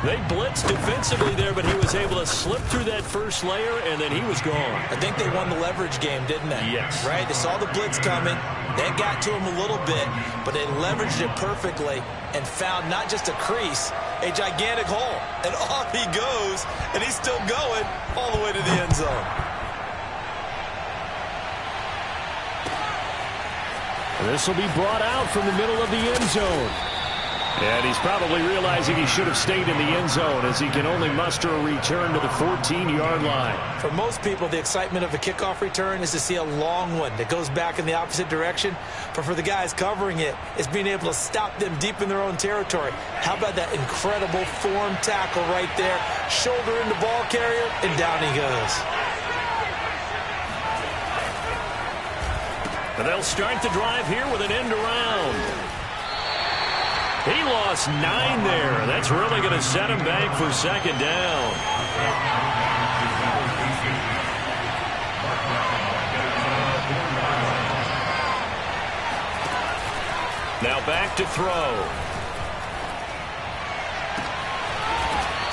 [SPEAKER 1] They blitzed defensively there, but he was able to slip through that first layer, and then he was gone.
[SPEAKER 2] I think they won the leverage game, didn't they?
[SPEAKER 1] Yes.
[SPEAKER 2] Right? They saw the blitz coming. That got to him a little bit, but they leveraged it perfectly and found not just a crease, a gigantic hole. And off he goes, and he's still going all the way to the end zone.
[SPEAKER 5] This will be brought out from the middle of the end zone. And he's probably realizing he should have stayed in the end zone as he can only muster a return to the 14-yard line.
[SPEAKER 2] For most people, the excitement of a kickoff return is to see a long one that goes back in the opposite direction. But for the guys covering it, it's being able to stop them deep in their own territory. How about that incredible form tackle right there? Shoulder into ball carrier, and down he goes.
[SPEAKER 1] And they'll start the drive here with an end around. He lost 9 there. That's really going to set him back for second down. Now back to throw.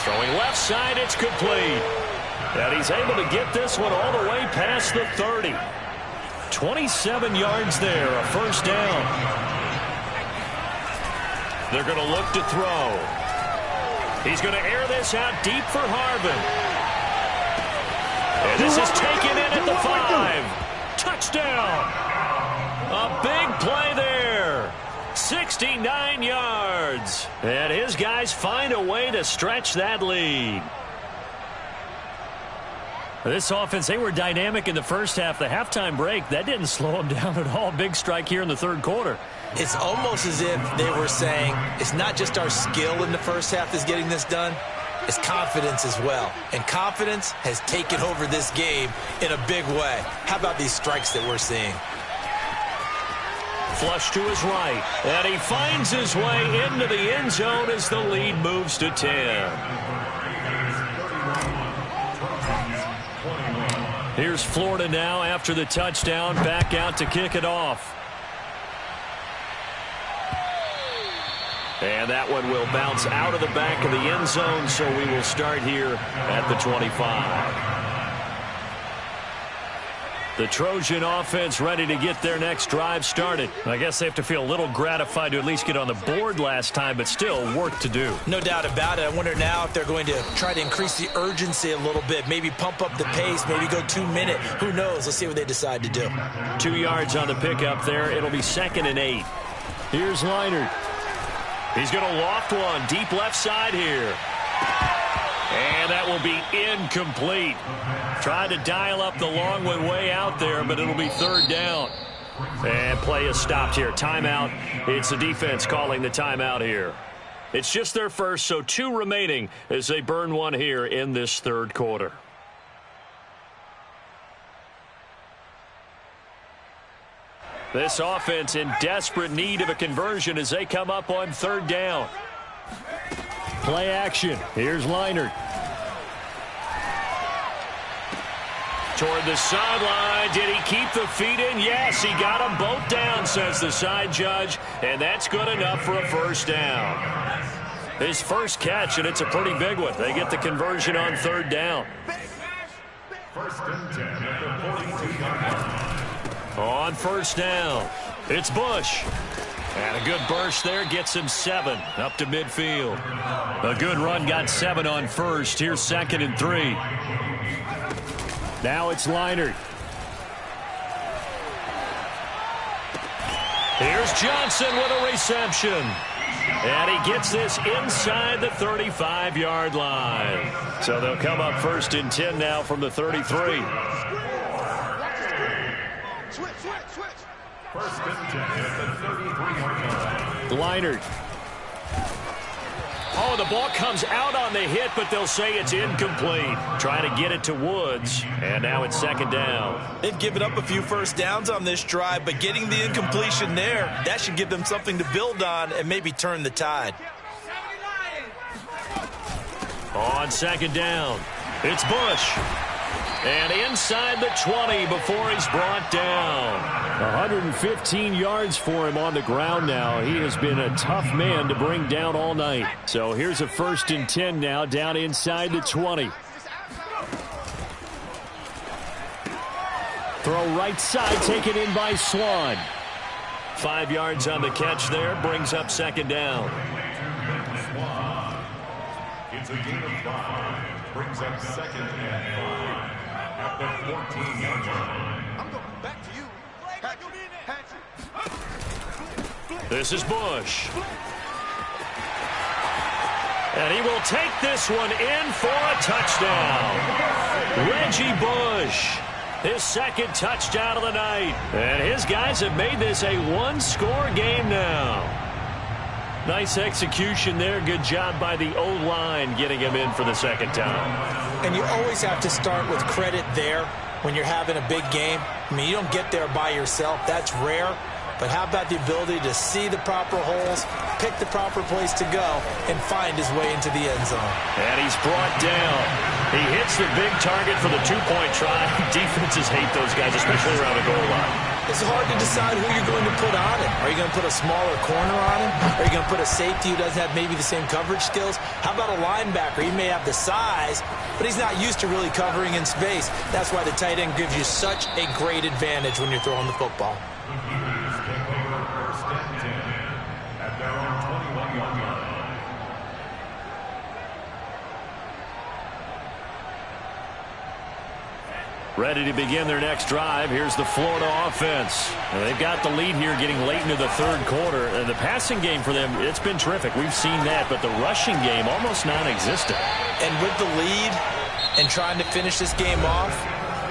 [SPEAKER 1] Throwing left side, it's complete. And he's able to get this one all the way past the 30. 27 yards there, a first down. They're going to look to throw. He's going to air this out deep for Harvin. And this is taken in at the 5. Touchdown. A big play there. 69 yards. And his guys find a way to stretch that lead. This offense, they were dynamic in the first half. The halftime break, that didn't slow them down at all. Big strike here in the third quarter.
[SPEAKER 2] It's almost as if they were saying, it's not just our skill in the first half that's getting this done, it's confidence as well. And confidence has taken over this game in a big way. How about these strikes that we're seeing?
[SPEAKER 1] Flush to his right. And he finds his way into the end zone as the lead moves to 10. Here's Florida now after the touchdown, back out to kick it off. And that one will bounce out of the back of the end zone, so we will start here at the 25. The Trojan offense ready to get their next drive started. I guess they have to feel a little gratified to at least get on the board last time, but still work to do.
[SPEAKER 2] No doubt about it. I wonder now if they're going to try to increase the urgency a little bit, maybe pump up the pace, maybe go 2 minute. Who knows? Let's see what they decide to do.
[SPEAKER 1] 2 yards on the pickup there. It'll be 2nd and 8. Here's Leinart. He's going to loft one deep left side here. And that will be incomplete. Tried to dial up the long one way out there, but it'll be 3rd down. And play is stopped here. Timeout. It's the defense calling the timeout here. It's just their first, so 2 remaining as they burn one here in this 3rd quarter. This offense in desperate need of a conversion as they come up on 3rd down.
[SPEAKER 5] Play action. Here's Leinart.
[SPEAKER 1] Toward the sideline. Did he keep the feet in? Yes, he got them both down, says the side judge. And that's good enough for a first down. His first catch, and it's a pretty big one. They get the conversion on 3rd down.
[SPEAKER 3] 1st and 10 at the 42-yard line.
[SPEAKER 1] On 1st down, it's Bush. And a good burst there gets him 7 up to midfield. A good run got 7 on 1st. Here's 2nd and 3.
[SPEAKER 5] Now it's Leinart.
[SPEAKER 1] Here's Johnson with a reception. And he gets this inside the 35-yard line. So they'll come up 1st and 10 now from the 33.
[SPEAKER 4] Switch.
[SPEAKER 3] 1st and 10 at the 33-yard line.
[SPEAKER 5] Leinart.
[SPEAKER 1] Oh, the ball comes out on the hit, but they'll say it's incomplete. Trying to get it to Woods, and now it's 2nd down.
[SPEAKER 2] They've given up a few first downs on this drive, but getting the incompletion there, that should give them something to build on and maybe turn the tide.
[SPEAKER 1] On 2nd down, it's Bush. And inside the 20 before he's brought down.
[SPEAKER 5] 115 yards for him on the ground now. He has been a tough man to bring down all night. So here's a 1st and 10 now, down inside the 20. Throw right side, taken in by Swan.
[SPEAKER 1] 5 yards on the catch there, brings up 2nd down.
[SPEAKER 3] It's a gain of 5. Brings up 2nd and 5. At the 14-yard line.
[SPEAKER 4] I'm going back to you.
[SPEAKER 1] This is Bush. And he will take this one in for a touchdown. Reggie Bush, his 2nd touchdown of the night. And his guys have made this a one-score game now. Nice execution there. Good job by the O-line getting him in for the 2nd time.
[SPEAKER 2] And you always have to start with credit there when you're having a big game. I mean, you don't get there by yourself. That's rare. But how about the ability to see the proper holes, pick the proper place to go, and find his way into the end zone?
[SPEAKER 1] And he's brought down. He hits the big target for the 2-point try. Defenses hate those guys, especially around the goal line.
[SPEAKER 2] It's hard to decide who you're going to put on him. Are you going to put a smaller corner on him? Are you going to put a safety who doesn't have maybe the same coverage skills? How about a linebacker? He may have the size, but he's not used to really covering in space. That's why the tight end gives you such a great advantage when you're throwing the football.
[SPEAKER 1] Ready to begin their next drive. Here's the Florida offense. And they've got the lead here getting late into the 3rd quarter. And the passing game for them, it's been terrific. We've seen that, but the rushing game almost non-existent.
[SPEAKER 2] And with the lead and trying to finish this game off,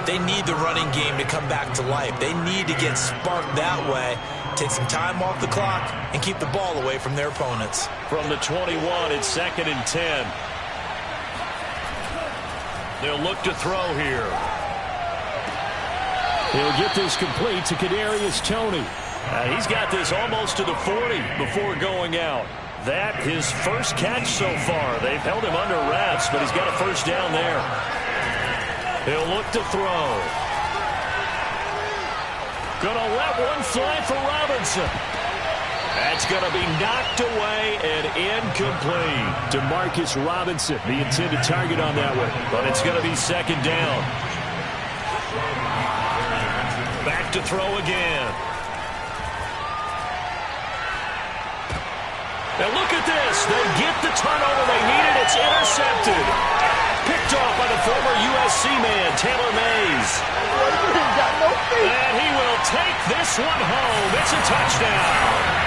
[SPEAKER 2] they need the running game to come back to life. They need to get sparked that way, take some time off the clock, and keep the ball away from their opponents.
[SPEAKER 1] From the 21, it's 2nd and 10. They'll look to throw here.
[SPEAKER 5] He'll get this complete to Kadarius Toney.
[SPEAKER 1] He's got this almost to the 40 before going out. That his first catch so far. They've held him under wraps, but he's got a 1st down there. He'll look to throw. Gonna let one fly for Robinson. That's going to be knocked away and incomplete.
[SPEAKER 5] Demarcus Robinson, the intended target on that one.
[SPEAKER 1] But it's going to be 2nd down. Back to throw again. Now look at this. They get the turnover they needed. It's intercepted. Picked off by the former USC man, Taylor Mays. And he will take this one home. It's a touchdown.